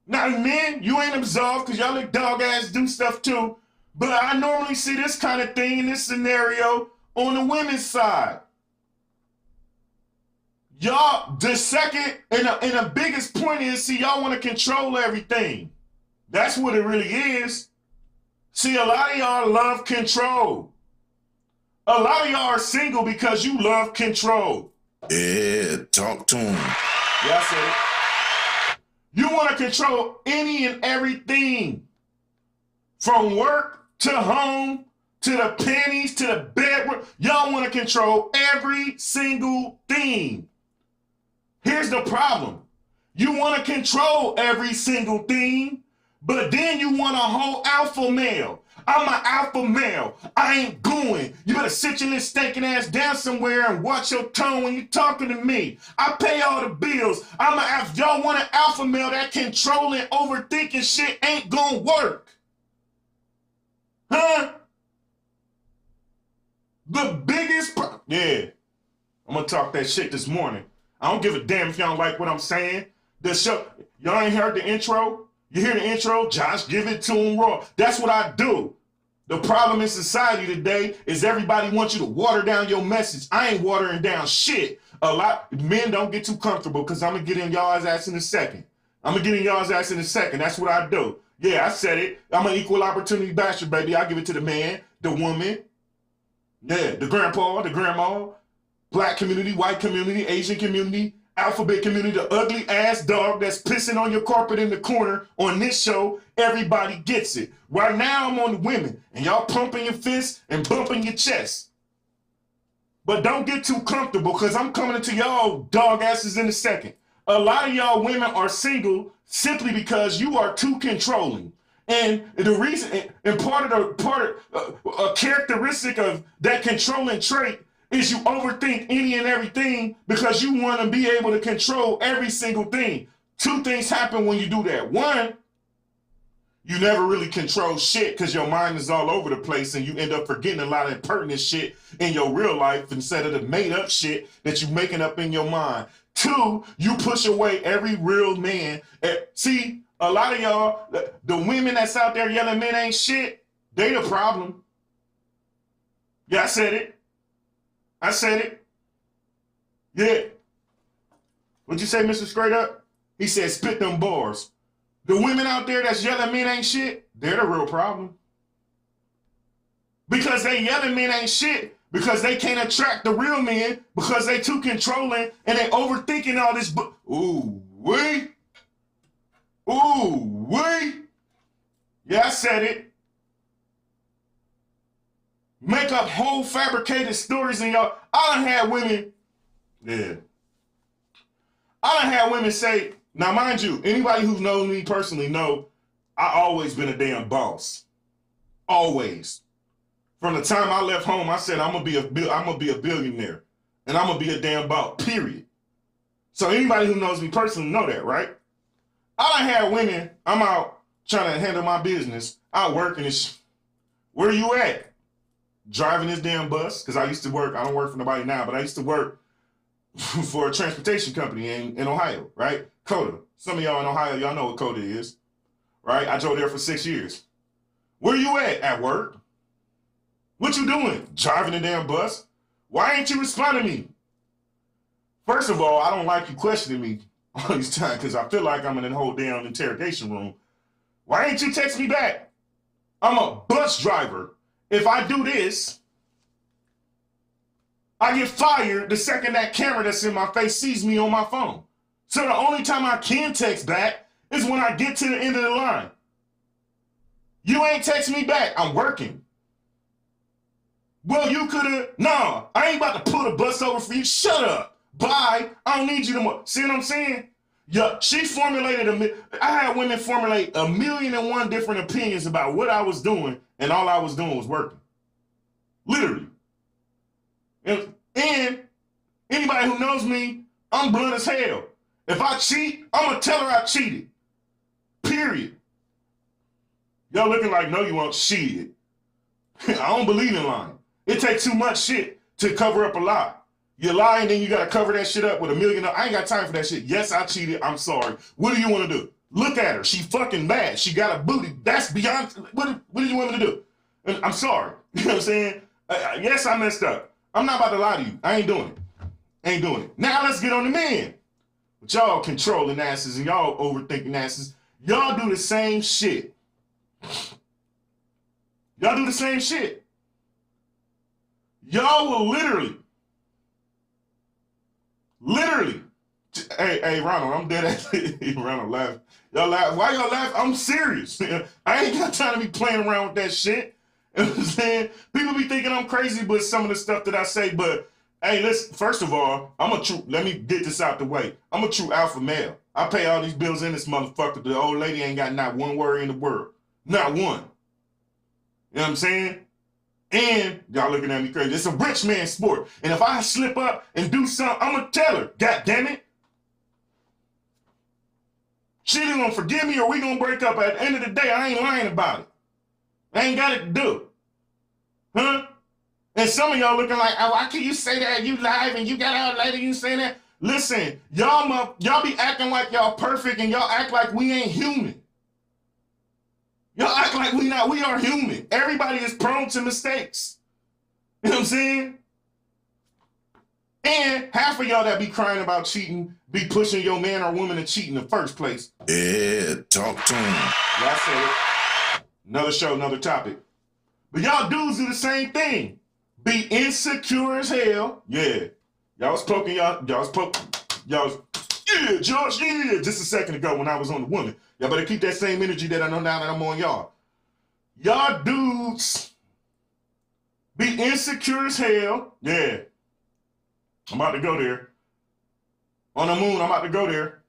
Now, men, you ain't absolved because y'all let dog ass do stuff too. But I normally see this kind of thing in this scenario on the women's side. Y'all, the second and the biggest point is, see, y'all want to control everything. That's what it really is. See, a lot of y'all love control. A lot of y'all are single because you love control. Yeah, talk to him. Yeah, I said it. You want to control any and everything. From work to home to the panties to the bedroom. Y'all want to control every single thing. Here's the problem. You want to control every single thing, but then you want a whole alpha male. I'm an alpha male. I ain't going. You better sit your little stinking ass down somewhere and watch your tone when you're talking to me. I pay all the bills. I'm an alpha. Y'all want an alpha male that controlling, overthinking shit ain't gonna work. Huh? The biggest yeah. I'm gonna talk that shit this morning. I don't give a damn if y'all don't like what I'm saying. The show, y'all ain't heard the intro? You hear the intro? Josh, give it to him raw. That's what I do. The problem in society today is everybody wants you to water down your message. I ain't watering down shit. A lot men don't get too comfortable because I'm gonna get in y'all's ass in a second. That's what I do. Yeah, I said it. I'm an equal opportunity basher, baby. I give it to the man, the woman, yeah, the grandpa, the grandma, black community, white community, Asian community. Alphabet community, the ugly ass dog that's pissing on your carpet in the corner on this show, everybody gets it. Right now I'm on the women, and y'all pumping your fists and bumping your chest. But don't get too comfortable, because I'm coming into y'all dog asses in a second. A lot of y'all women are single simply because you are too controlling. And the reason, and part of a characteristic of that controlling trait is you overthink any and everything because you want to be able to control every single thing. Two things happen when you do that. One, you never really control shit because your mind is all over the place and you end up forgetting a lot of pertinent shit in your real life instead of the made up shit that you're making up in your mind. Two, you push away every real man. See, a lot of y'all, the women that's out there yelling men ain't shit, they the problem. Yeah, I said it. I said it. Yeah. What'd you say, Mr. Scraightup? He said, spit them bars. The women out there that's yelling men ain't shit, they're the real problem. Because they yelling men ain't shit, because they can't attract the real men, because they too controlling and they overthinking all this. Ooh, wee. Ooh, wee. Yeah, I said it. Make up whole fabricated stories in y'all. I done had women, yeah. I done had women say, now mind you, anybody who knows me personally know I always been a damn boss. Always. From the time I left home, I said I'm gonna be a billionaire. And I'm gonna be a damn boss, period. So anybody who knows me personally know that, right? I done had women, I'm out trying to handle my business, out working and where you at? Driving this damn bus, because I used to work, I don't work for nobody now, but I used to work for a transportation company in Ohio, right? COTA. Some of y'all in Ohio, y'all know what COTA is, right? I drove there for 6 years. Where you at? At work? What you doing? Driving the damn bus? Why ain't you responding to me? First of all, I don't like you questioning me all these times because I feel like I'm in a whole damn interrogation room. Why ain't you text me back? I'm a bus driver. If I do this, I get fired the second that camera that's in my face sees me on my phone. So the only time I can text back is when I get to the end of the line. You ain't text me back. I'm working. Well, you could have. No, I ain't about to pull the bus over for you. Shut up. Bye. I don't need you no more. See what I'm saying? Yeah, she formulated I had women formulate 1,000,001 different opinions about what I was doing, and all I was doing was working. Literally. And anybody who knows me, I'm blunt as hell. If I cheat, I'm going to tell her I cheated. Period. Y'all looking like, no, you won't. Shit. I don't believe in lying. It takes too much shit to cover up a lie. You lie and then you got to cover that shit up with 1,000,000. I ain't got time for that shit. Yes, I cheated. I'm sorry. What do you want to do? Look at her. She fucking mad. She got a booty. That's beyond. What do you want me to do? And I'm sorry. You know what I'm saying? Yes, I messed up. I'm not about to lie to you. I ain't doing it. Ain't doing it. Now let's get on the men. But y'all controlling asses and y'all overthinking asses. Y'all do the same shit. Y'all do the same shit. Y'all will literally, hey, Ronald, I'm dead ass. Ronald laugh. Y'all laugh. Why y'all laugh? I'm serious. I ain't got time to be playing around with that shit. You know what I'm saying? People be thinking I'm crazy with some of the stuff that I say, but hey, listen, first of all, let me get this out the way. I'm a true alpha male. I pay all these bills in this motherfucker. The old lady ain't got not one worry in the world. Not one. You know what I'm saying? And y'all looking at me crazy. It's a rich man sport. And if I slip up and do something, I'm going to tell her. God damn it. She either going to forgive me or we going to break up. At the end of the day, I ain't lying about it. I ain't got it to do. Huh? And some of y'all looking like, oh, why can't you say that? You live and you got out later, you say that. Listen, y'all be acting like y'all perfect and y'all act like we ain't human. Y'all act like we are human. Everybody is prone to mistakes. You know what I'm saying? And half of y'all that be crying about cheating be pushing your man or woman to cheat in the first place. Yeah, talk to him. Yeah, I said it. Another show, another topic. But y'all dudes do the same thing. Be insecure as hell. Yeah. Y'all was poking. y'all was, yeah, Josh, yeah, just a second ago when I was on the woman. Y'all better keep that same energy that I know now that I'm on y'all. Y'all dudes be insecure as hell. Yeah. I'm about to go there. On the moon, I'm about to go there.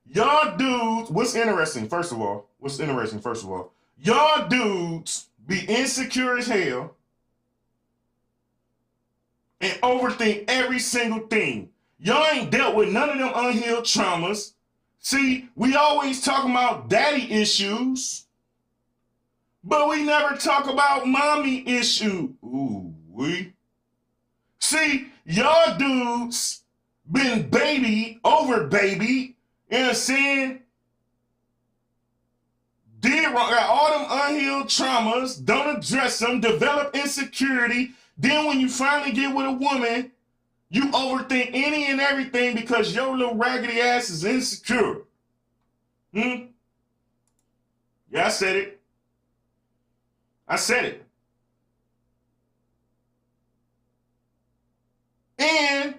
Y'all dudes, what's interesting, first of all? Y'all dudes be insecure as hell and overthink every single thing. Y'all ain't dealt with none of them unhealed traumas. See, we always talking about daddy issues, but we never talk about mommy issue. Ooh, we. See, y'all dudes been over babied, you know what I'm saying? Did wrong, got all them unhealed traumas, don't address them, develop insecurity. Then when you finally get with a woman, you overthink any and everything because your little raggedy ass is insecure. Yeah, I said it. And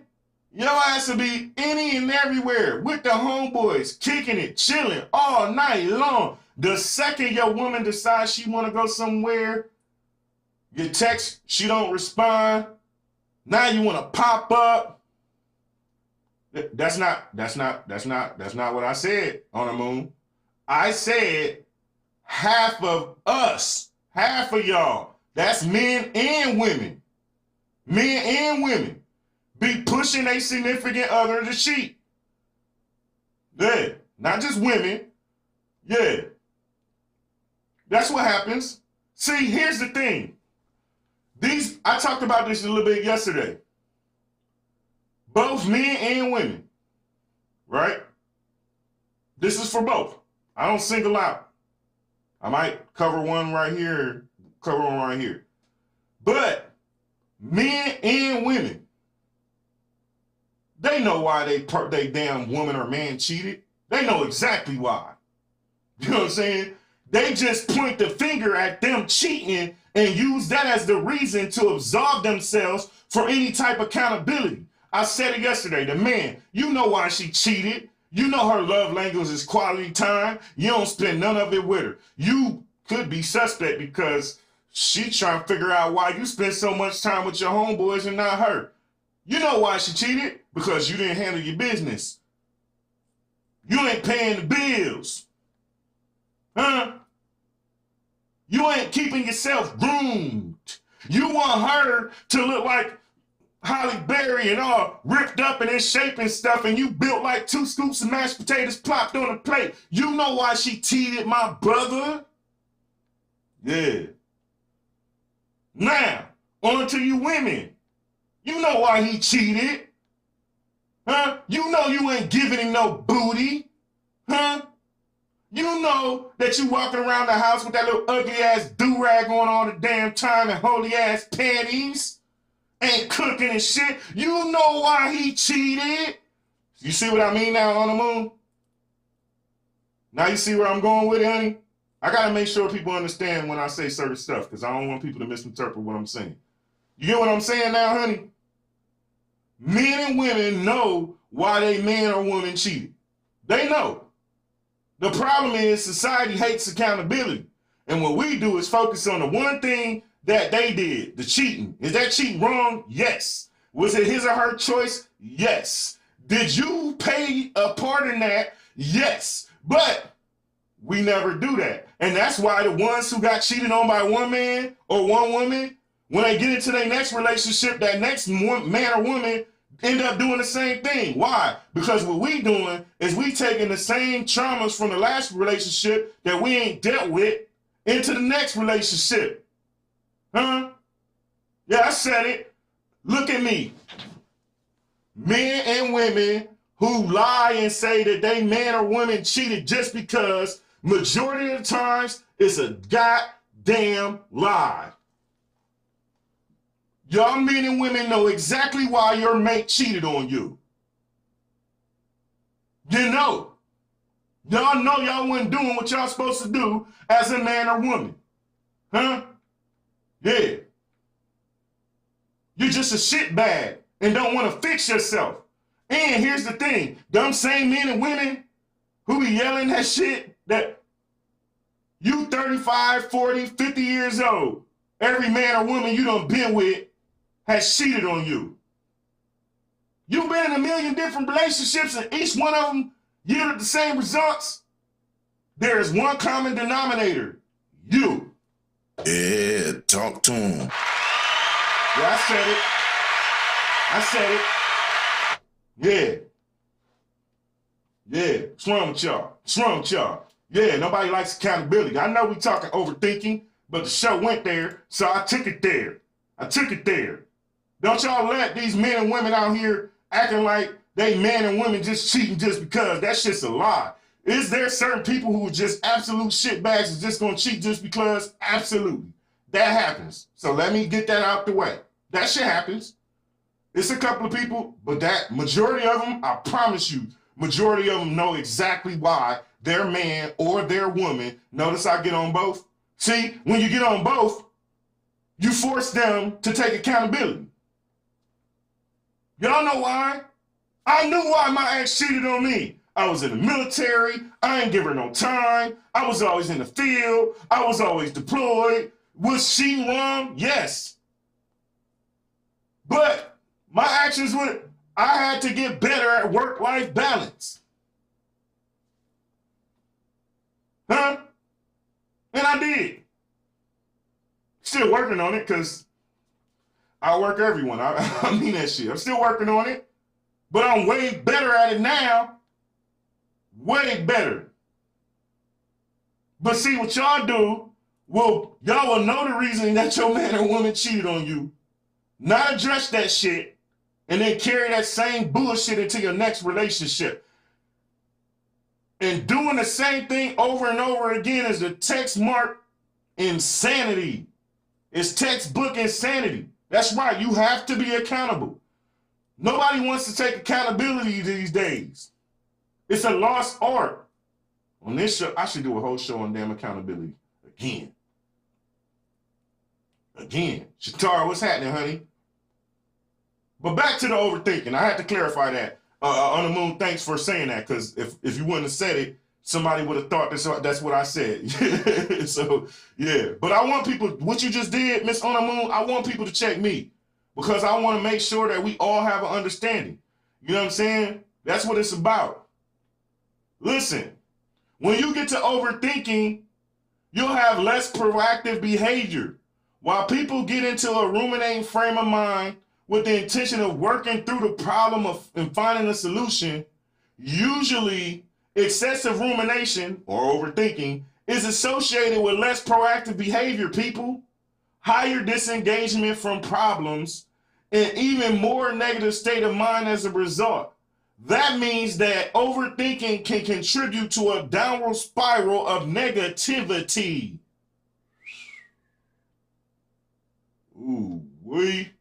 your ass will be any and everywhere with the homeboys, kicking it, chilling all night long. The second your woman decides she want to go somewhere, you text, she don't respond. Now you want to pop up. That's not what I said on the moon. I said half of us, half of y'all, that's men and women. Men and women be pushing a significant other to cheat. Yeah, not just women. Yeah. That's what happens. See, here's the thing. I talked about this a little bit yesterday. Both men and women, right? This is for both. I don't single out. I might cover one right here, cover one right here. But men and women, they know why they damn woman or man cheated. They know exactly why. You know what I'm saying? They just point the finger at them cheating and use that as the reason to absolve themselves for any type of accountability. I said it yesterday. The man, you know why she cheated. You know her love language is quality time. You don't spend none of it with her. You could be suspect because she trying to figure out why you spend so much time with your homeboys and not her. You know why she cheated? Because you didn't handle your business. You ain't paying the bills. Huh? You ain't keeping yourself groomed. You want her to look like Holly Berry and all ripped up and in shape and stuff, and you built like 2 scoops of mashed potatoes plopped on a plate. You know why she cheated, my brother? Yeah. Now, on to you women. You know why he cheated. Huh? You know you ain't giving him no booty. Huh? You know that you walking around the house with that little ugly ass do-rag on all the damn time and holy ass panties. Ain't cooking and shit. You know why he cheated. You see what I mean now on the moon? Now you see where I'm going with it, honey? I gotta make sure people understand when I say certain stuff because I don't want people to misinterpret what I'm saying. You get what I'm saying now, honey? Men and women know why they man or woman cheated. They know. The problem is society hates accountability. And what we do is focus on the one thing that they did, the cheating. Is that cheating wrong? Yes. Was it his or her choice? Yes. Did you pay a part in that? Yes. But we never do that. And that's why the ones who got cheated on by one man or one woman, when they get into their next relationship, that next man or woman end up doing the same thing. Why? Because what we doing is we taking the same traumas from the last relationship that we ain't dealt with into the next relationship. Huh? Yeah, I said it. Look at me. Men and women who lie and say that they man or woman cheated just because majority of the times it's a goddamn lie. Y'all men and women know exactly why your mate cheated on you. You know. Y'all know y'all wasn't doing what y'all supposed to do as a man or woman. Huh? Yeah. You're just a shitbag and don't want to fix yourself. And here's the thing, them same men and women who be yelling that shit, that you 35, 40, 50 years old, every man or woman you done been with has cheated on you. You've been in a million different relationships and each one of them yielded the same results. There is one common denominator, you. Yeah, talk to him. Yeah, I said it. Yeah. What's wrong with y'all? Yeah, nobody likes accountability. I know we talking overthinking, but the show went there, so I took it there. Don't y'all let these men and women out here acting like they men and women just cheating just because. That shit's a lie. Is there certain people who are just absolute shitbags and just gonna cheat just because? Absolutely. That happens. So let me get that out the way. That shit happens. It's a couple of people, but that majority of them, I promise you, majority of them know exactly why their man or their woman, notice I get on both. See, when you get on both, you force them to take accountability. Y'all know why? I knew why my ex cheated on me. I was in the military. I ain't give her no time. I was always in the field. I was always deployed. Was she wrong? Yes. But my actions were, I had to get better at work-life balance. Huh? And I did. Still working on it because I work everyone. I mean that shit. I'm still working on it. But I'm way better at it now. Way better. But see what y'all do, y'all will know the reason that your man or woman cheated on you, not address that shit, and then carry that same bullshit into your next relationship. And doing the same thing over and over again is the text mark insanity. It's textbook insanity. That's right, you have to be accountable. Nobody wants to take accountability these days. It's a lost art. On this show, I should do a whole show on damn accountability. Again. Shatara, what's happening, honey? But back to the overthinking. I had to clarify that. On the moon, thanks for saying that, because if you wouldn't have said it, somebody would have thought that's what I said. So, yeah. But I want people, what you just did, Miss On the Moon, I want people to check me, because I want to make sure that we all have an understanding. You know what I'm saying? That's what it's about. Listen, when you get to overthinking, you'll have less proactive behavior. While people get into a ruminating frame of mind with the intention of working through the problem and finding a solution, usually excessive rumination or overthinking is associated with less proactive behavior, people, higher disengagement from problems, and even more negative state of mind as a result. That means that overthinking can contribute to a downward spiral of negativity. Ooh, wee.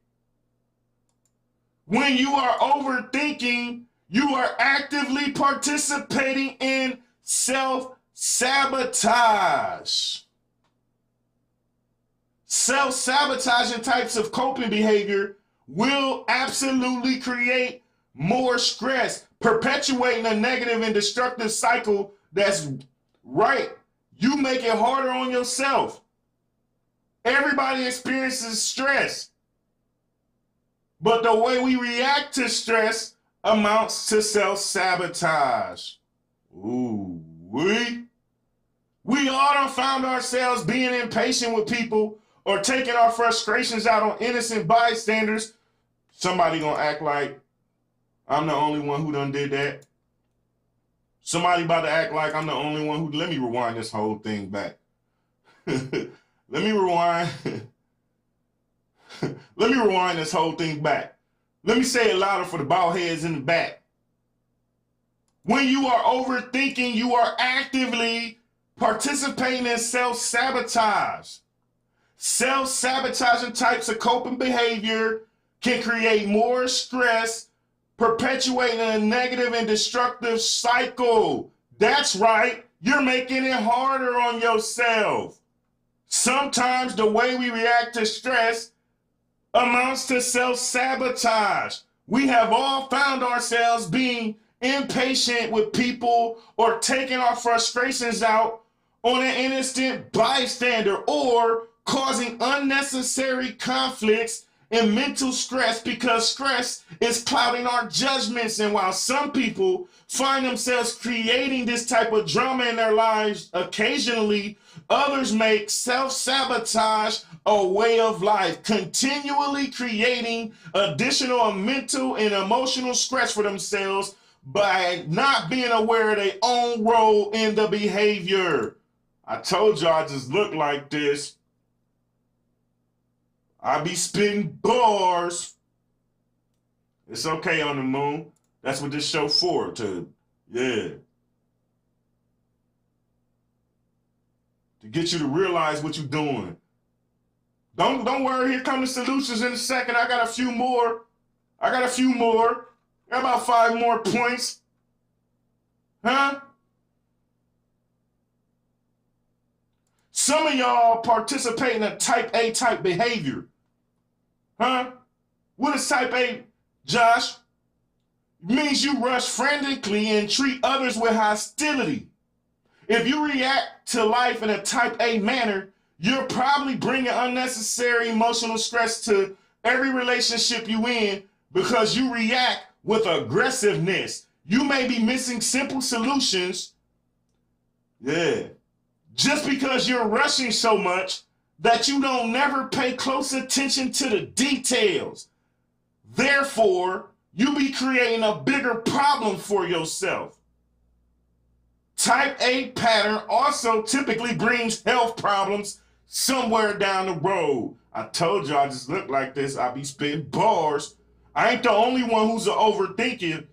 When you are overthinking, you are actively participating in self-sabotage. Self-sabotaging types of coping behavior will absolutely create more stress, perpetuating a negative and destructive cycle that's right. You make it harder on yourself. Everybody experiences stress. But the way we react to stress amounts to self-sabotage. Ooh, we all done found ourselves being impatient with people or taking our frustrations out on innocent bystanders. Somebody gonna act like I'm the only one who done did that. Somebody about to act like I'm the only one who, let me rewind this whole thing back. Let me rewind this whole thing back. Let me say it louder for the bald heads in the back. When you are overthinking, you are actively participating in self-sabotage. Self-sabotaging types of coping behavior can create more stress, perpetuating a negative and destructive cycle. That's right. You're making it harder on yourself. Sometimes the way we react to stress amounts to self-sabotage. We have all found ourselves being impatient with people or taking our frustrations out on an innocent bystander or causing unnecessary conflicts and mental stress because stress is clouding our judgments. And while some people find themselves creating this type of drama in their lives occasionally, others make self-sabotage a way of life, continually creating additional mental and emotional stress for themselves by not being aware of their own role in the behavior. I told you I just look like this. I be spitting bars. It's okay on the moon. That's what this show for, to get you to realize what you're doing. Don't worry, here come the solutions in a second. I got a few more. I got about 5 more points. Huh? Some of y'all participate in a type A type behavior. Huh? What is type A, Josh? It means you rush frantically and treat others with hostility. If you react to life in a type A manner, you're probably bringing unnecessary emotional stress to every relationship you in because you react with aggressiveness. You may be missing simple solutions. Just because you're rushing so much that you don't never pay close attention to the details. Therefore, you be creating a bigger problem for yourself. Type A pattern also typically brings health problems somewhere down the road. I told you I just look like this. I be spitting bars. I ain't the only one who's an overthinker.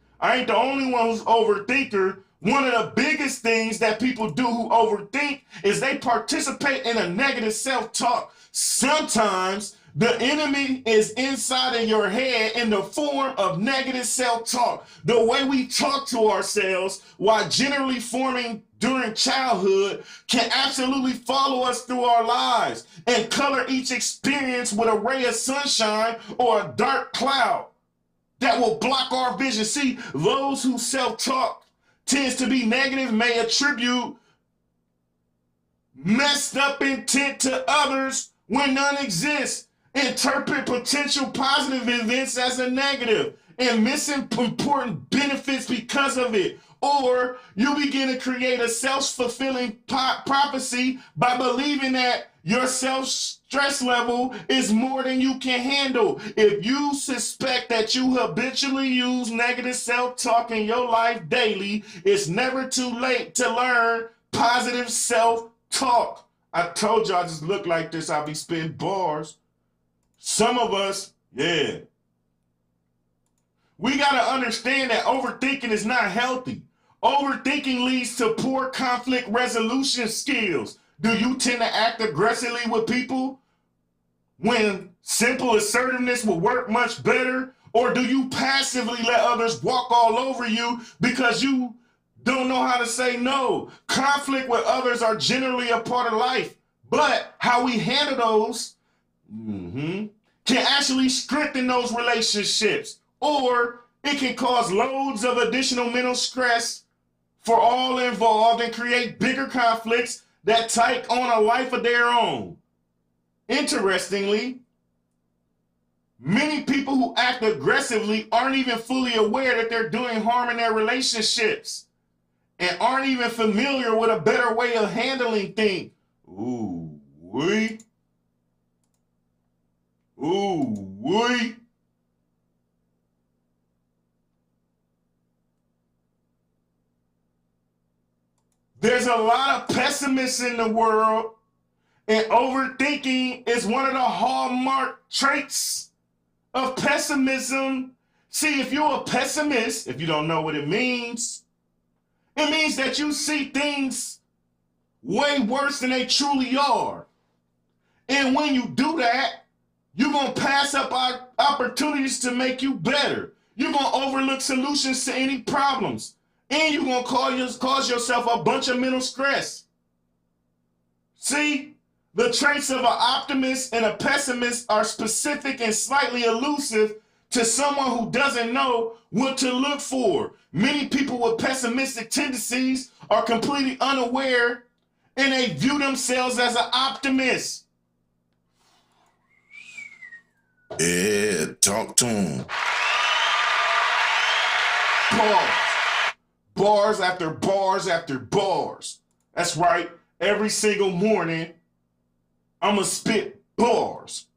One of the biggest things that people do who overthink is they participate in a negative self-talk. Sometimes the enemy is inside of your head in the form of negative self-talk. The way we talk to ourselves while generally forming during childhood can absolutely follow us through our lives and color each experience with a ray of sunshine or a dark cloud that will block our vision. See, those who self-talk tends to be negative may attribute messed up intent to others when none exists. Interpret potential positive events as a negative and missing important benefits because of it. Or you begin to create a self-fulfilling prophecy by believing that your self-stress level is more than you can handle. If you suspect that you habitually use negative self-talk in your life daily, it's never too late to learn positive self-talk. I told you I just look like this. I be spitting bars. Some of us, we got to understand that overthinking is not healthy. Overthinking leads to poor conflict resolution skills. Do you tend to act aggressively with people when simple assertiveness will work much better? Or do you passively let others walk all over you because you don't know how to say no? Conflict with others are generally a part of life, but how we handle those can actually strengthen those relationships, or it can cause loads of additional mental stress for all involved and create bigger conflicts that take on a life of their own. Interestingly, many people who act aggressively aren't even fully aware that they're doing harm in their relationships and aren't even familiar with a better way of handling things. Ooh-wee. There's a lot of pessimists in the world, and overthinking is one of the hallmark traits of pessimism. See, if you're a pessimist, if you don't know what it means that you see things way worse than they truly are. And when you do that, you're going to pass up opportunities to make you better. You're going to overlook solutions to any problems. And you're going to cause yourself a bunch of mental stress. See, the traits of an optimist and a pessimist are specific and slightly elusive to someone who doesn't know what to look for. Many people with pessimistic tendencies are completely unaware and they view themselves as an optimist. Yeah, talk to him. Bars. Bars after bars after bars. That's right. Every single morning, I'ma spit bars.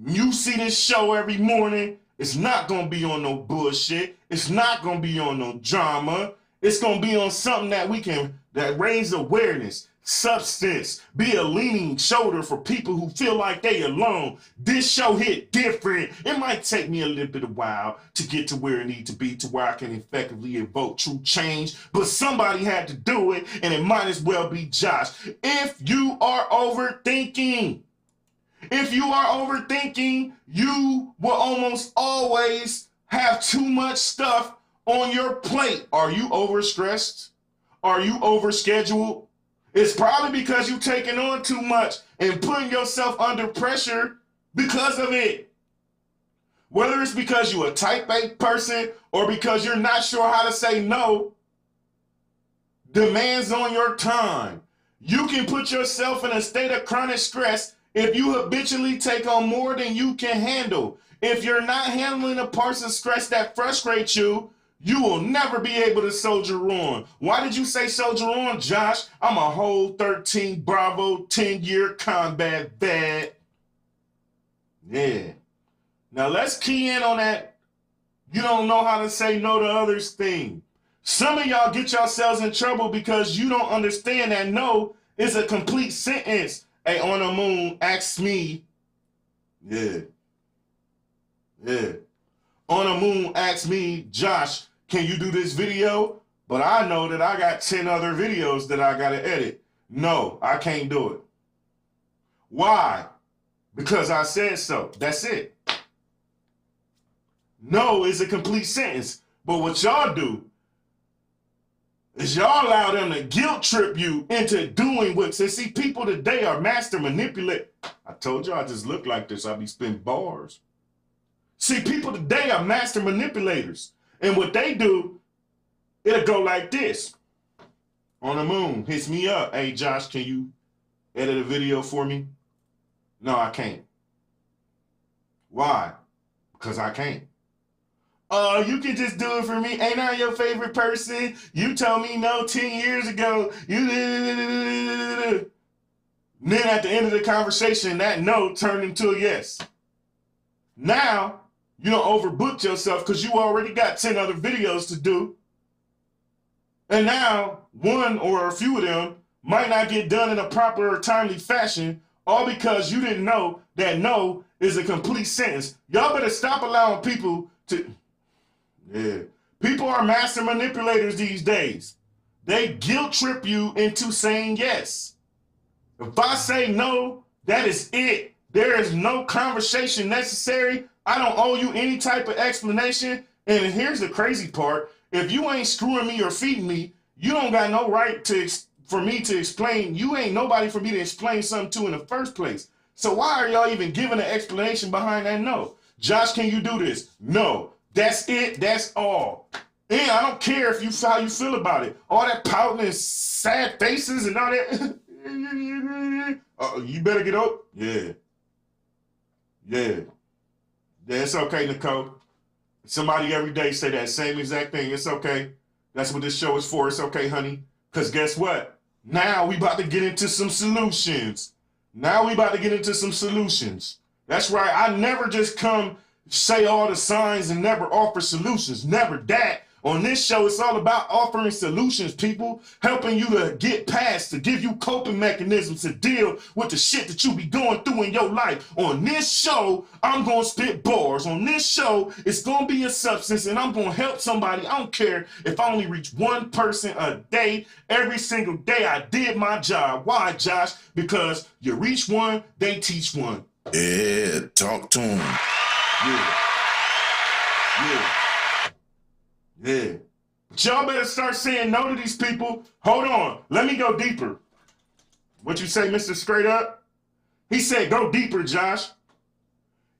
You see this show every morning, it's not gonna be on no bullshit. It's not gonna be on no drama. It's gonna be on something that raise awareness, substance, be a leaning shoulder for people who feel like they alone. This show hit different. It might take me a little bit of while to get to where it needs to be, to where I can effectively evoke true change, but somebody had to do it, and it might as well be Josh. If you are overthinking, you will almost always have too much stuff on your plate. Are you overstressed? Are you overscheduled? It's probably because you're taking on too much and putting yourself under pressure because of it. Whether it's because you're a type A person or because you're not sure how to say no, demands on your time. You can put yourself in a state of chronic stress if you habitually take on more than you can handle. If you're not handling a person's stress that frustrates you, you will never be able to soldier on. Why did you say soldier on, Josh? I'm a whole 13 Bravo 10-year combat vet. Yeah. Now let's key in on that you don't know how to say no to others thing. Some of y'all get yourselves in trouble because you don't understand that no is a complete sentence. Hey, on the moon, ask me. Yeah. On the moon, ask me, Josh, can you do this video? But I know that I got 10 other videos that I gotta edit. No, I can't do it. Why? Because I said so. That's it. No is a complete sentence. But what y'all do is y'all allow them to guilt trip you into doing what. See, people today are master manipulate. I told you I just look like this. I be spitting bars. See, people today are master manipulators. And what they do, it'll go like this. On the moon, hits me up. Hey, Josh, can you edit a video for me? No, I can't. Why? Because I can't. Oh, you can just do it for me. Ain't I your favorite person? You told me no 10 years ago. Then at the end of the conversation, that no turned into a yes. Now, you don't overbook yourself because you already got 10 other videos to do. And now, one or a few of them might not get done in a proper or timely fashion, all because you didn't know that no is a complete sentence. Y'all better stop allowing people to... Yeah. People are master manipulators these days. They guilt trip you into saying yes. If I say no, that is it. There is no conversation necessary. I don't owe you any type of explanation. And here's the crazy part. If you ain't screwing me or feeding me, you don't got no right for me to explain. You ain't nobody for me to explain something to in the first place. So why are y'all even giving an explanation behind that no? Josh, can you do this? No. That's it. That's all. And I don't care how you feel about it. All that pouting and sad faces and all that. You better get up. Yeah. It's okay, Nicole. Somebody every day say that same exact thing. It's okay. That's what this show is for. It's okay, honey. Because guess what? Now we about to get into some solutions. That's right. I never just come say all the signs and never offer solutions. Never that. On this show, it's all about offering solutions, people, helping you to get past, to give you coping mechanisms to deal with the shit that you be going through in your life. On this show, I'm going to spit bars. On this show, it's going to be a substance, and I'm going to help somebody. I don't care if I only reach one person a day. Every single day, I did my job. Why, Josh? Because you reach one, they teach one. Yeah, talk to him. Yeah. But y'all better start saying no to these people. Hold on. Let me go deeper. What you say, Mr. Scraightup? He said, go deeper, Josh.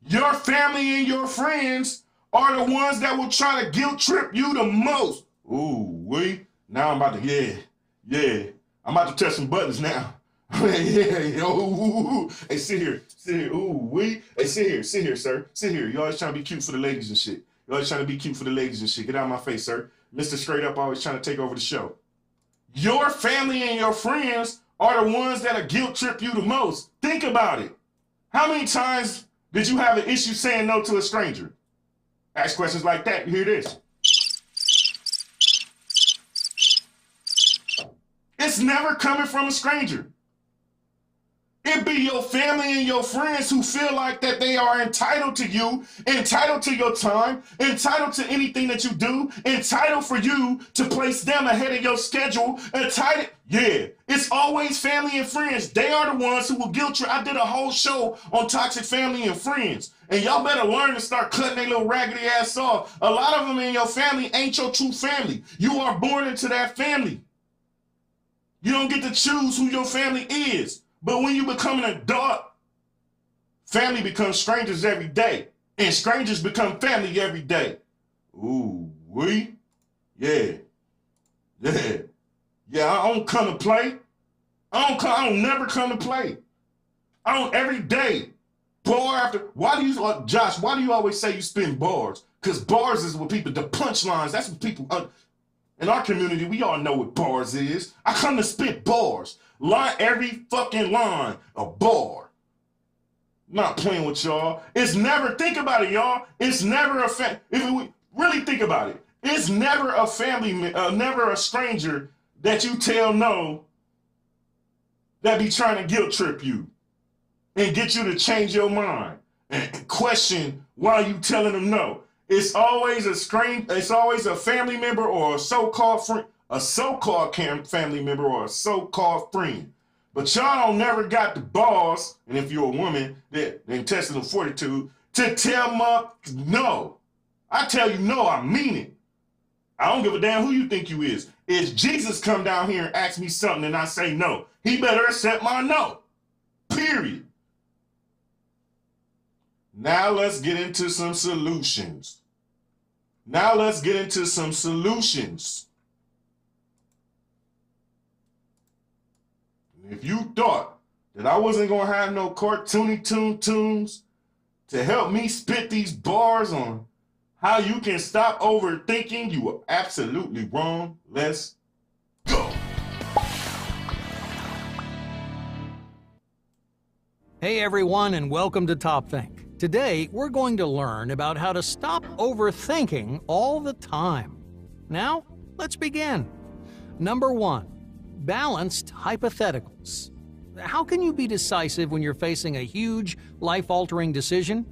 Your family and your friends are the ones that will try to guilt trip you the most. Now I'm about to, I'm about to touch some buttons now. Hey, sit here. Hey, sit here, sir. Sit here. You always trying to be cute for the ladies and shit. Get out of my face, sir. Mr. Straight Up always trying to take over the show. Your family and your friends are the ones that'll guilt trip you the most. Think about it. How many times did you have an issue saying no to a stranger? Ask questions like that. Hear this. It's never coming from a stranger. It be your family and your friends who feel like that they are entitled to you, entitled to your time, entitled to anything that you do, entitled for you to place them ahead of your schedule, entitled. Yeah, it's always family and friends. They are the ones who will guilt you. I did a whole show on toxic family and friends. And y'all better learn to start cutting their little raggedy ass off. A lot of them in your family ain't your true family. You are born into that family. You don't get to choose who your family is. But when you become an adult, family becomes strangers every day. And strangers become family every day. Yeah, I don't come to play. I don't never come to play. I don't every day. Bar after, Josh, why do you always say you spin bars? Because bars is what people, the punchlines, that's what people, in our community, we all know what bars is. I come to spit bars. Every fucking line, a bar. Not playing with y'all. It's never, think about it, y'all. It's never if we really think about it, it's never a family, never a stranger that you tell no that be trying to guilt trip you and get you to change your mind and question why you telling them no. It's always a family member or a so-called friend. A so-called family member or a so-called friend. But y'all don't never got the balls, and if you're a woman, the intestinal fortitude, to tell no. I tell you no, I mean it. I don't give a damn who you think you is. If Jesus come down here and ask me something and I say no, he better accept my no. Period. Now let's get into some solutions. If you thought that I wasn't going to have no cartoony tunes to help me spit these bars on how you can stop overthinking, you are absolutely wrong. Let's go. Hey everyone, and welcome to Top Think. Today, we're going to learn about how to stop overthinking all the time. Now, let's begin. Number 1. Balanced hypotheticals. How can you be decisive when you're facing a huge, life-altering decision?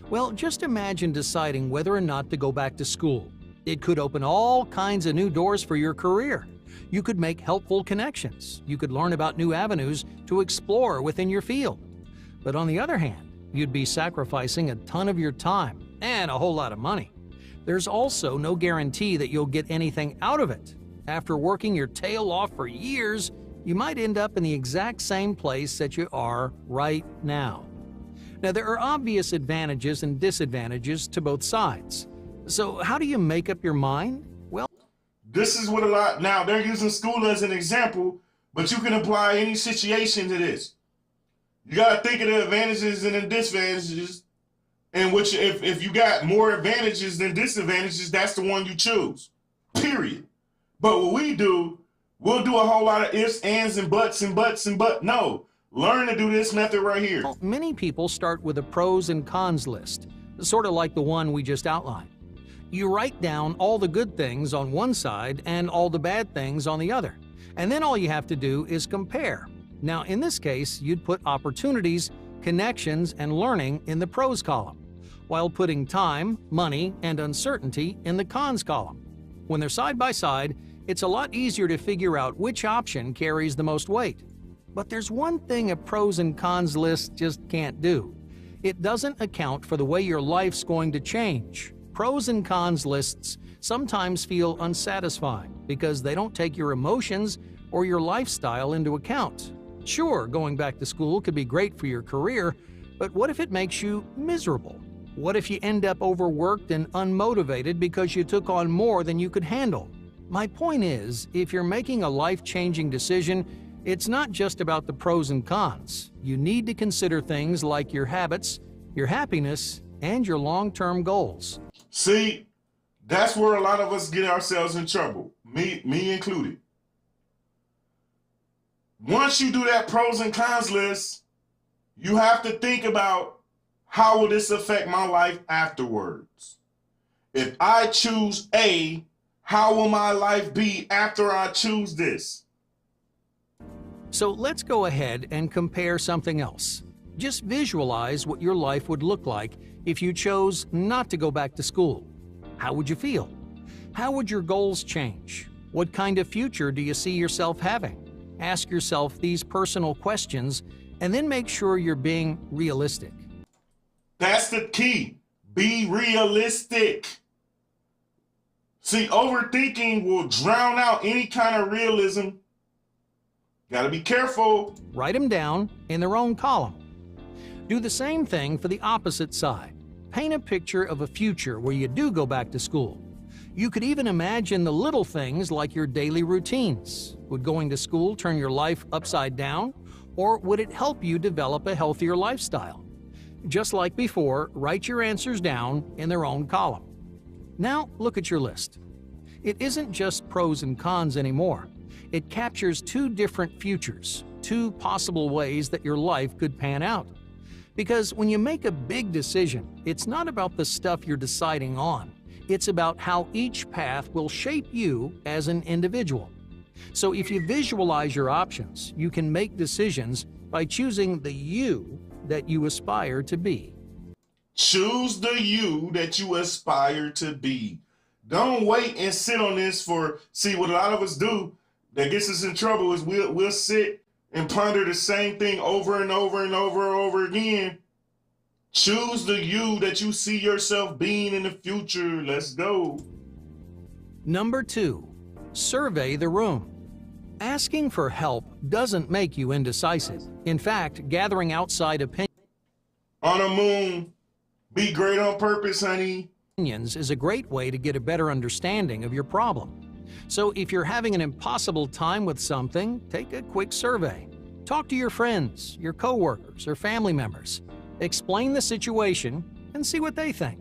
Well, just imagine deciding whether or not to go back to school. It could open all kinds of new doors for your career. You could make helpful connections. You could learn about new avenues to explore within your field. But on the other hand, you'd be sacrificing a ton of your time and a whole lot of money. There's also no guarantee that you'll get anything out of it. After working your tail off for years, you might end up in the exact same place that you are right now. Now, there are obvious advantages and disadvantages to both sides. So how do you make up your mind? Well, this is what now they're using school as an example, but you can apply any situation to this. You got to think of the advantages and the disadvantages, and which if you got more advantages than disadvantages, that's the one you choose, period. But what we'll do a whole lot of ifs, ands, and buts, and buts, and but. No, learn to do this method right here. Many people start with a pros and cons list, sort of like the one we just outlined. You write down all the good things on one side and all the bad things on the other, and then all you have to do is compare. Now, in this case, you'd put opportunities, connections, and learning in the pros column, while putting time, money, and uncertainty in the cons column. When they're side by side, it's a lot easier to figure out which option carries the most weight. But there's one thing a pros and cons list just can't do. It doesn't account for the way your life's going to change. Pros and cons lists sometimes feel unsatisfying because they don't take your emotions or your lifestyle into account. Sure, going back to school could be great for your career, but what if it makes you miserable? What if you end up overworked and unmotivated because you took on more than you could handle? My point is, if you're making a life-changing decision, it's not just about the pros and cons. You need to consider things like your habits, your happiness, and your long-term goals. See, that's where a lot of us get ourselves in trouble, me included. Once you do that pros and cons list, you have to think about, how will this affect my life afterwards? If I choose A, how will my life be after I choose this? So let's go ahead and compare something else. Just visualize what your life would look like if you chose not to go back to school. How would you feel? How would your goals change? What kind of future do you see yourself having? Ask yourself these personal questions and then make sure you're being realistic. That's the key. Be realistic. See, overthinking will drown out any kind of realism. Gotta be careful. Write them down in their own column. Do the same thing for the opposite side. Paint a picture of a future where you do go back to school. You could even imagine the little things like your daily routines. Would going to school turn your life upside down, or would it help you develop a healthier lifestyle? Just like before, write your answers down in their own column. Now look at your list. It isn't just pros and cons anymore. It captures two different futures, two possible ways that your life could pan out. Because when you make a big decision, it's not about the stuff you're deciding on. It's about how each path will shape you as an individual. So if you visualize your options, you can make decisions by choosing the you that you aspire to be. Choose the you that you aspire to be. Don't wait and sit on this see what a lot of us do that gets us in trouble is we'll sit and ponder the same thing over and over and over again. Choose the you that you see yourself being in the future. Let's go. Number 2, survey the room. Asking for help doesn't make you indecisive. In fact, gathering outside On a moon, be great on purpose, honey. opinions is a great way to get a better understanding of your problem. So if you're having an impossible time with something, take a quick survey. Talk to your friends, your coworkers, or family members. Explain the situation and see what they think.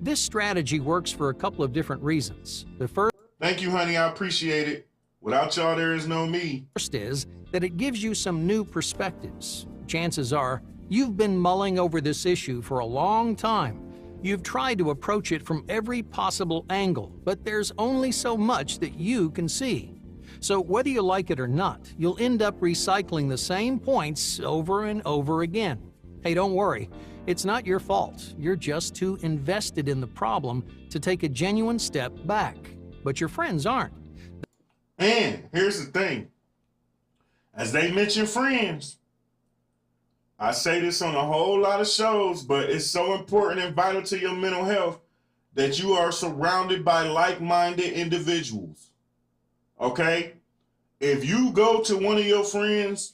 This strategy works for a couple of different reasons. The Thank you, honey. I appreciate it. Without y'all, there is no me. first is that it gives you some new perspectives. Chances are you've been mulling over this issue for a long time. You've tried to approach it from every possible angle, but there's only so much that you can see. So whether you like it or not, you'll end up recycling the same points over and over again. Hey, don't worry. It's not your fault. You're just too invested in the problem to take a genuine step back. But your friends aren't. And here's the thing. As they mention friends, I say this on a whole lot of shows, but it's so important and vital to your mental health that you are surrounded by like-minded individuals. Okay? If you go to one of your friends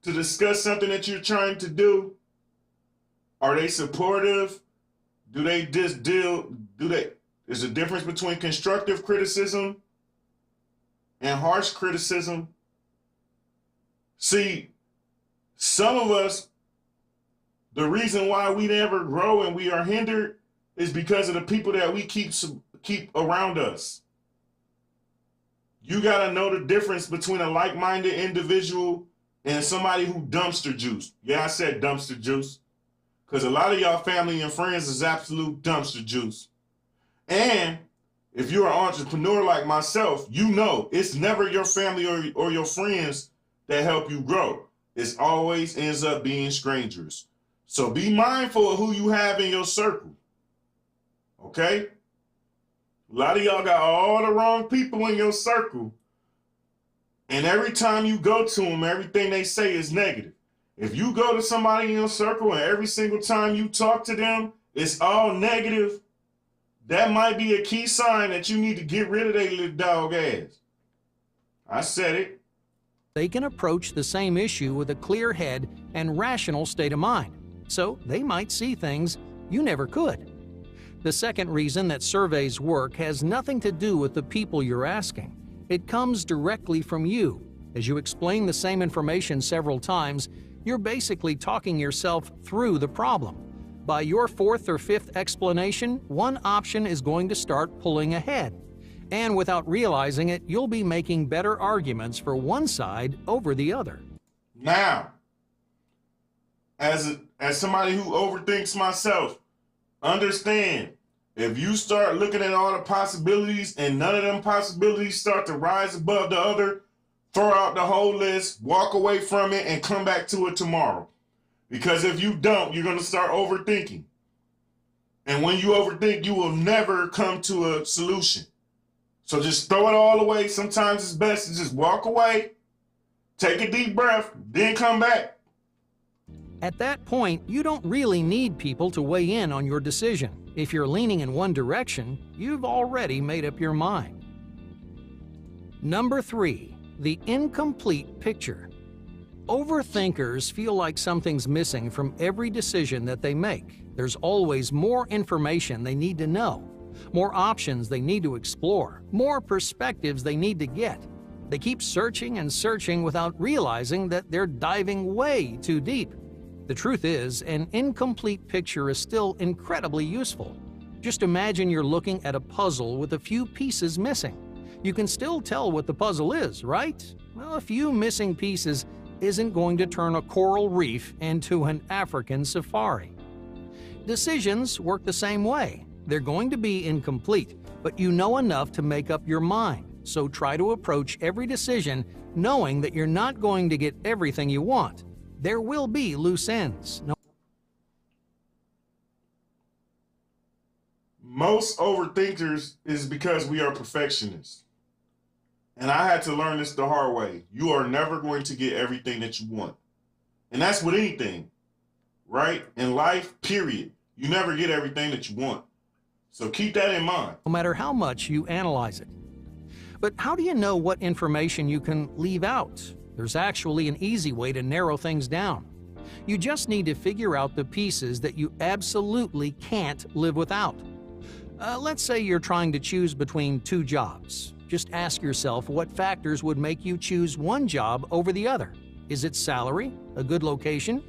to discuss something that you're trying to do, are they supportive? Do they just there's a difference between constructive criticism and harsh criticism. See, some of us, the reason why we never grow and we are hindered is because of the people that we keep around us. You got to know the difference between a like-minded individual and somebody who dumpster juice. Yeah, I said dumpster juice. Because a lot of y'all family and friends is absolute dumpster juice. And if you're an entrepreneur like myself, you know it's never your family or your friends that help you grow. It always ends up being strangers. So be mindful of who you have in your circle. Okay? A lot of y'all got all the wrong people in your circle. And every time you go to them, everything they say is negative. If you go to somebody in your circle and every single time you talk to them, it's all negative, that might be a key sign that you need to get rid of their little dog ass. I said it. They can approach the same issue with a clear head and rational state of mind. So they might see things You never could. The second reason that surveys work has nothing to do with the people you're asking. It comes directly from you. As you explain the same information several times, you're basically talking yourself through the problem. By your fourth or fifth explanation, one option is going to start pulling ahead. And without realizing it, you'll be making better arguments for one side over the other. Now, as somebody who overthinks myself, understand, if you start looking at all the possibilities and none of them possibilities start to rise above the other, throw out the whole list, walk away from it, and come back to it tomorrow. Because if you don't, you're going to start overthinking. And when you overthink, you will never come to a solution. So just throw it all away. Sometimes it's best to just walk away, take a deep breath, then come back. At that point, you don't really need people to weigh in on your decision. If you're leaning in one direction, you've already made up your mind. Number 3, the incomplete picture. Overthinkers feel like something's missing from every decision that they make. There's always more information they need to know, more options they need to explore, more perspectives they need to get. They keep searching and searching without realizing that they're diving way too deep. The truth is, an incomplete picture is still incredibly useful. Just imagine you're looking at a puzzle with a few pieces missing. You can still tell what the puzzle is, right? Well, a few missing pieces isn't going to turn a coral reef into an African safari. Decisions work the same way. They're going to be incomplete, but you know enough to make up your mind. So try to approach every decision knowing that you're not going to get everything you want. There will be loose ends. Most overthinkers is because we are perfectionists. And I had to learn this the hard way. You are never going to get everything that you want. And that's with anything, right? In life, period. You never get everything that you want. So keep that in mind. No matter how much you analyze it. But how do you know what information you can leave out? There's actually an easy way to narrow things down. You just need to figure out the pieces that you absolutely can't live without. Let's say you're trying to choose between 2 jobs. Just ask yourself what factors would make you choose one job over the other. Is it salary? A good location?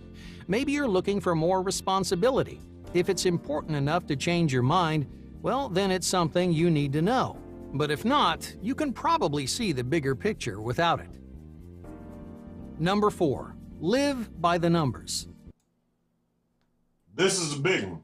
Maybe you're looking for more responsibility. If it's important enough to change your mind, well, then it's something you need to know. But if not, you can probably see the bigger picture without it. Number 4, live by the numbers. This is a big one.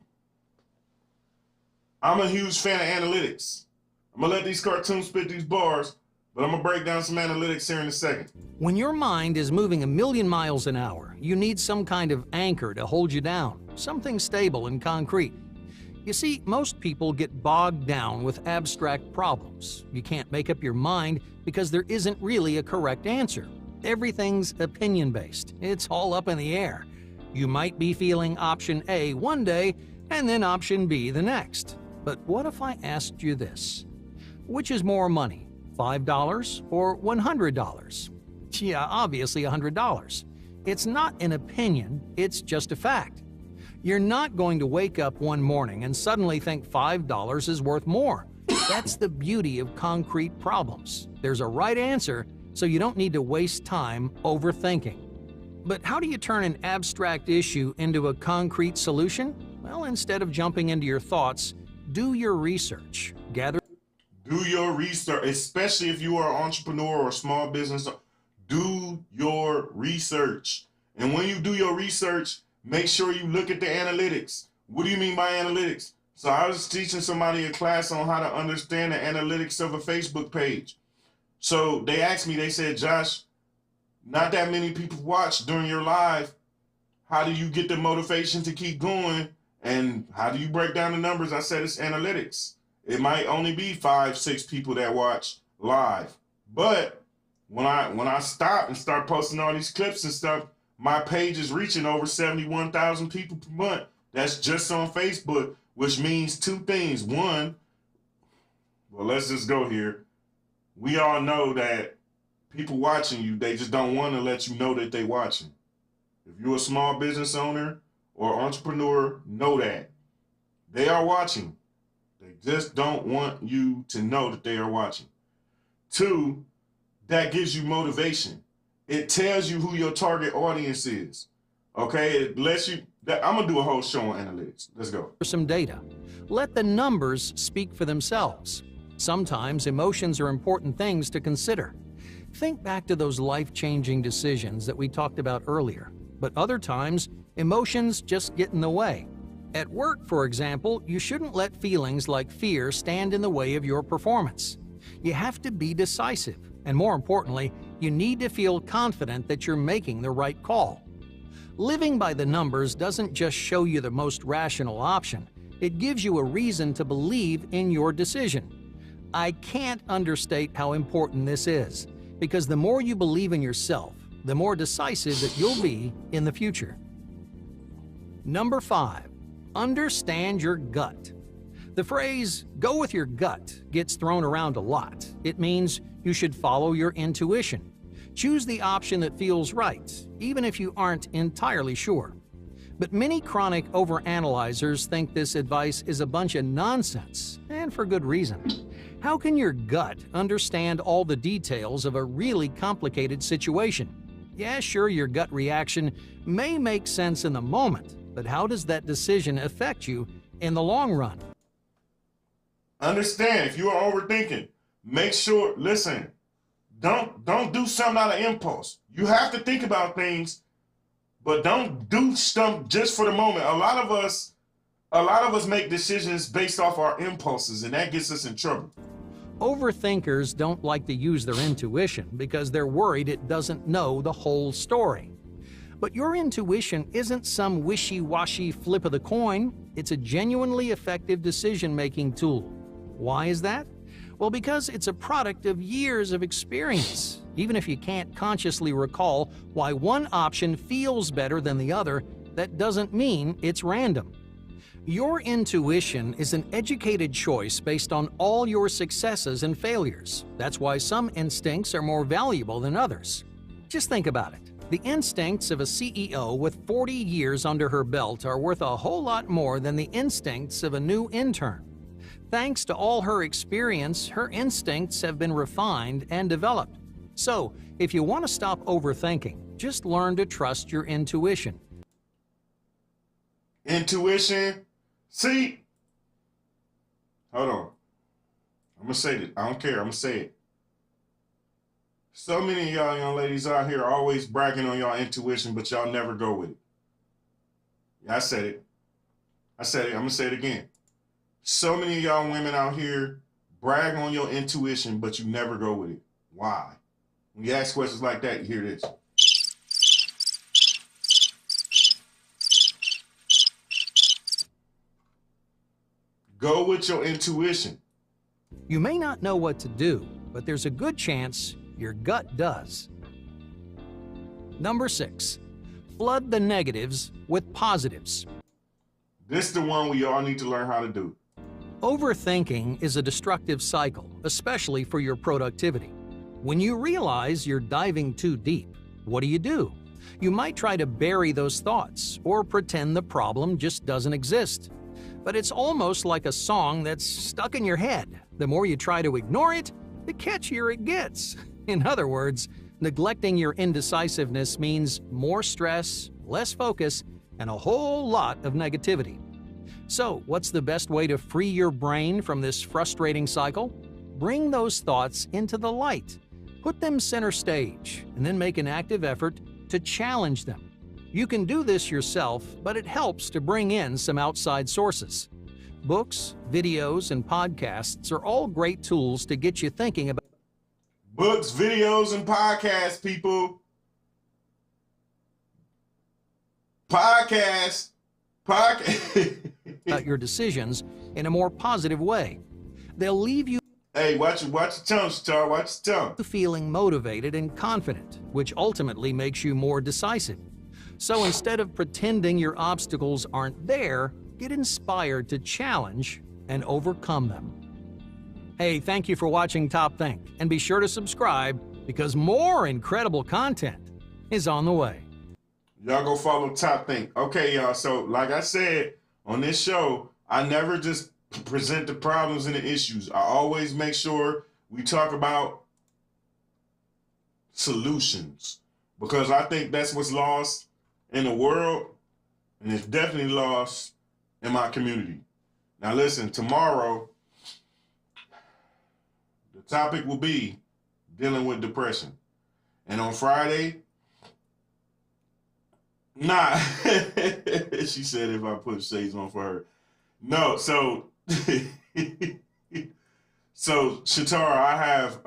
I'm a huge fan of analytics. I'm going to let these cartoons spit these bars, but I'm going to break down some analytics here in a second. When your mind is moving 1,000,000 miles an hour, you need some kind of anchor to hold you down, something stable and concrete. You see, most people get bogged down with abstract problems. You can't make up your mind because there isn't really a correct answer. Everything's opinion-based. It's all up in the air. You might be feeling option A one day and then option B the next. But what if I asked you this? Which is more money, $5 or $100? Yeah, obviously $100. It's not an opinion, it's just a fact. You're not going to wake up one morning and suddenly think $5 is worth more. That's the beauty of concrete problems. There's a right answer, so you don't need to waste time overthinking. But how do you turn an abstract issue into a concrete solution? Well, instead of jumping into your thoughts, do your research. Do your research, especially if you are an entrepreneur or small business. Do your research. And when you do your research, make sure you look at the analytics. What do you mean by analytics? So I was teaching somebody a class on how to understand the analytics of a Facebook page. So they asked me, they said, Josh, not that many people watch during your live. How do you get the motivation to keep going? And how do you break down the numbers? I said, it's analytics. It might only be 5, 6 people that watch live. But when I stop and start posting all these clips and stuff, my page is reaching over 71,000 people per month. That's just on Facebook, which means 2 things. One, well, let's just go here. We all know that people watching you, they just don't want to let you know that they're watching. If you're a small business owner or entrepreneur, know that. They are watching. They just don't want you to know that they are watching. 2, that gives you motivation. It tells you who your target audience is. Okay, it lets you, I'm gonna do a whole show on analytics. Let's go. Some data. Let the numbers speak for themselves. Sometimes emotions are important things to consider. Think back to those life-changing decisions that we talked about earlier. But other times, emotions just get in the way. At work, for example, you shouldn't let feelings like fear stand in the way of your performance. You have to be decisive, and more importantly, you need to feel confident that you're making the right call. Living by the numbers doesn't just show you the most rational option, it gives you a reason to believe in your decision. I can't understate how important this is, because the more you believe in yourself, the more decisive that you'll be in the future. Number 5, understand your gut. The phrase, go with your gut, gets thrown around a lot. It means you should follow your intuition. Choose the option that feels right, even if you aren't entirely sure. But many chronic overanalyzers think this advice is a bunch of nonsense, and for good reason. How can your gut understand all the details of a really complicated situation? Yeah, sure, your gut reaction may make sense in the moment, but how does that decision affect you in the long run? Understand, if you are overthinking, make sure, listen, don't do something out of impulse. You have to think about things, but don't do stuff just for the moment. A lot of us make decisions based off our impulses, and that gets us in trouble. Overthinkers don't like to use their intuition because they're worried it doesn't know the whole story. But your intuition isn't some wishy-washy flip of the coin. It's a genuinely effective decision-making tool. Why is that? Well, because it's a product of years of experience. Even if you can't consciously recall why one option feels better than the other, that doesn't mean it's random. Your intuition is an educated choice based on all your successes and failures. That's why some instincts are more valuable than others. Just think about it. The instincts of a CEO with 40 years under her belt are worth a whole lot more than the instincts of a new intern. Thanks to all her experience, her instincts have been refined and developed. So, if you want to stop overthinking, just learn to trust your intuition. Intuition. See? Hold on. I'm going to say it. I don't care. I'm going to say it. So many of y'all young ladies out here are always bragging on y'all intuition, but y'all never go with it. Yeah, I said it. I'm going to say it again. So many of y'all women out here brag on your intuition, but you never go with it. Why? When you ask questions like that, you hear this. Go with your intuition. You may not know what to do, but there's a good chance your gut does. Number 6, flood the negatives with positives. This is the one we all need to learn how to do. Overthinking is a destructive cycle, especially for your productivity. When you realize you're diving too deep, what do? You might try to bury those thoughts or pretend the problem just doesn't exist. But it's almost like a song that's stuck in your head. The more you try to ignore it, the catchier it gets. In other words, neglecting your indecisiveness means more stress, less focus, and a whole lot of negativity. So, what's the best way to free your brain from this frustrating cycle? Bring those thoughts into the light. Put them center stage, and then make an active effort to challenge them. You can do this yourself, but it helps to bring in some outside sources. Books, videos, and podcasts are all great tools to get you thinking about books, videos, and podcasts, people. Podcast. about your decisions in a more positive way. They'll leave you Hey, watch your tongue, Star. Watch your tongue. feeling motivated and confident, which ultimately makes you more decisive. So instead of pretending your obstacles aren't there, get inspired to challenge and overcome them. Hey, thank you for watching Top Think, and be sure to subscribe because more incredible content is on the way. Y'all go follow Top Think. Okay, y'all. So, like I said on this show, I never just present the problems and the issues. I always make sure we talk about solutions, because I think that's what's lost in the world, and it's definitely lost in my community. Now listen, tomorrow, the topic will be dealing with depression. And on Friday, she said if I put shades on for her. No, so Shatara, I have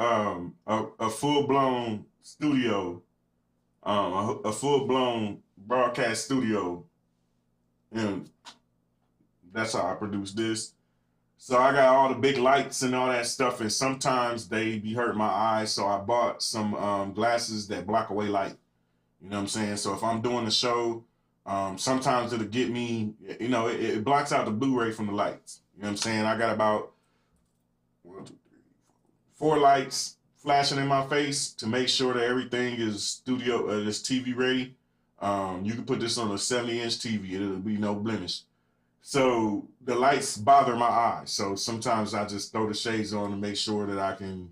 a full-blown studio, a full-blown broadcast studio, and that's how I produce this. So I got all the big lights and all that stuff, and sometimes they be hurting my eyes, so I bought some glasses that block away light. You know what I'm saying? So if I'm doing the show, sometimes it'll get me, it blocks out the Blu-ray from the lights. You know what I'm saying? I got about 1, 2, 3, 4 lights flashing in my face to make sure that everything is this TV ready. You can put this on a 70-inch TV. It'll be no blemish. So the lights bother my eyes. So sometimes I just throw the shades on to make sure that I can,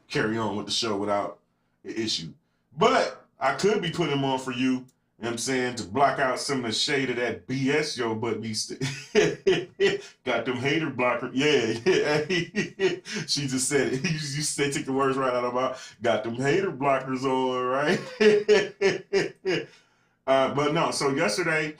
carry on with the show without an issue. But I could be putting them on for you, know what I'm saying, to block out some of the shade of that BS your butt be got them hater blockers. Yeah. She just said it. You said, take the words right out of my mouth. Got them hater blockers on, right? But no, so yesterday,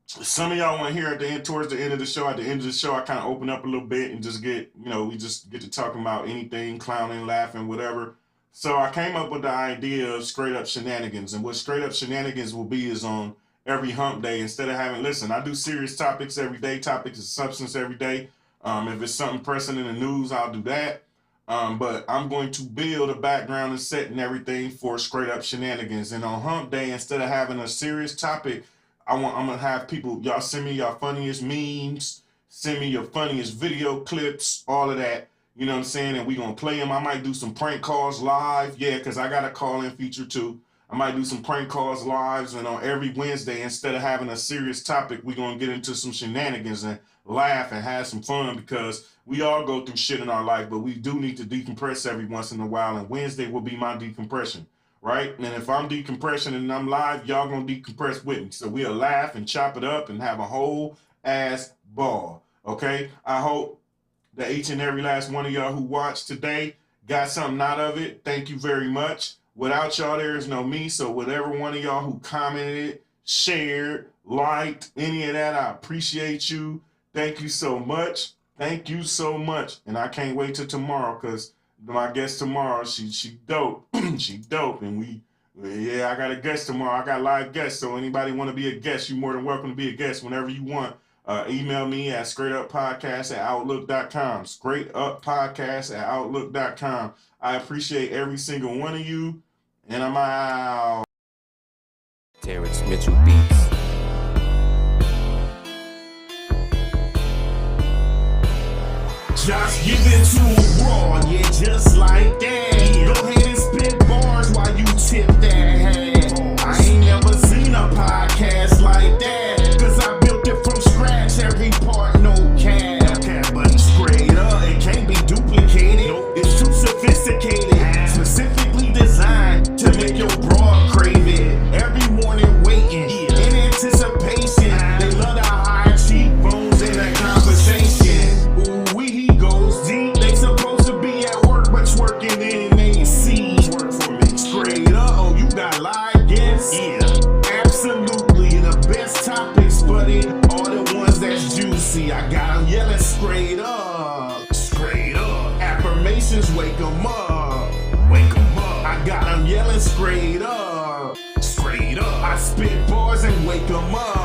some of y'all want to hear towards the end of the show. At the end of the show, I kind of open up a little bit and just get, we just get to talking about anything, clowning, laughing, whatever. So I came up with the idea of Straight Up Shenanigans. And what Straight Up Shenanigans will be is on every hump day. Instead of listen, I do serious topics every day, topics of substance every day. If it's something pressing in the news, I'll do that. But I'm going to build a background and set and everything for Straight Up Shenanigans. And on hump day, instead of having a serious topic, I'm going to have people, y'all send me your funniest memes, send me your funniest video clips, all of that. You know what I'm saying? And we're going to play them. I might do some prank calls live. Yeah, because I got a call-in feature too. I might do some prank calls live. And on every Wednesday, instead of having a serious topic, we're going to get into some shenanigans and laugh and have some fun, because we all go through shit in our life, but we do need to decompress every once in a while. And Wednesday will be my decompression, right? And if I'm decompressing and I'm live, y'all going to decompress with me. So we'll laugh and chop it up and have a whole ass ball, okay? I hope that each and every last one of y'all who watched today got something out of it. Thank you very much. Without y'all, there is no me. So whatever one of y'all who commented, shared, liked, any of that, I appreciate you. Thank you so much. Thank you so much. And I can't wait till tomorrow, because my guest tomorrow, she dope. She dope. And I got a guest tomorrow. I got live guests. So anybody want to be a guest, you're more than welcome to be a guest whenever you want. Email me at scraightuppodcast@outlook.com. Scraightuppodcast@outlook.com. I appreciate every single one of you, and I'm out. Terrence Mitchell Beats. Just give it to a raw, yeah, just like that. Go ahead and spit bars while you tip that hand. I ain't never seen a podcast like that, 'cause I built it from scratch, every part, no cap. But straight up, it can't be duplicated. It's too sophisticated, specifically designed to make your broad crave it. Every morning waiting, in anticipation. They love the high cheekbones in that conversation. Ooh, he goes deep. They supposed to be at work, but twerking in AC. Work for me. Straight up, oh, you got live guests? Yeah, absolutely. The best topics, buddy. All the ones that's juicy. I got them yelling straight up. Straight up. Affirmations, wake them up. Wake them up. I got them yelling straight up. Straight up. I spit bars and wake them up.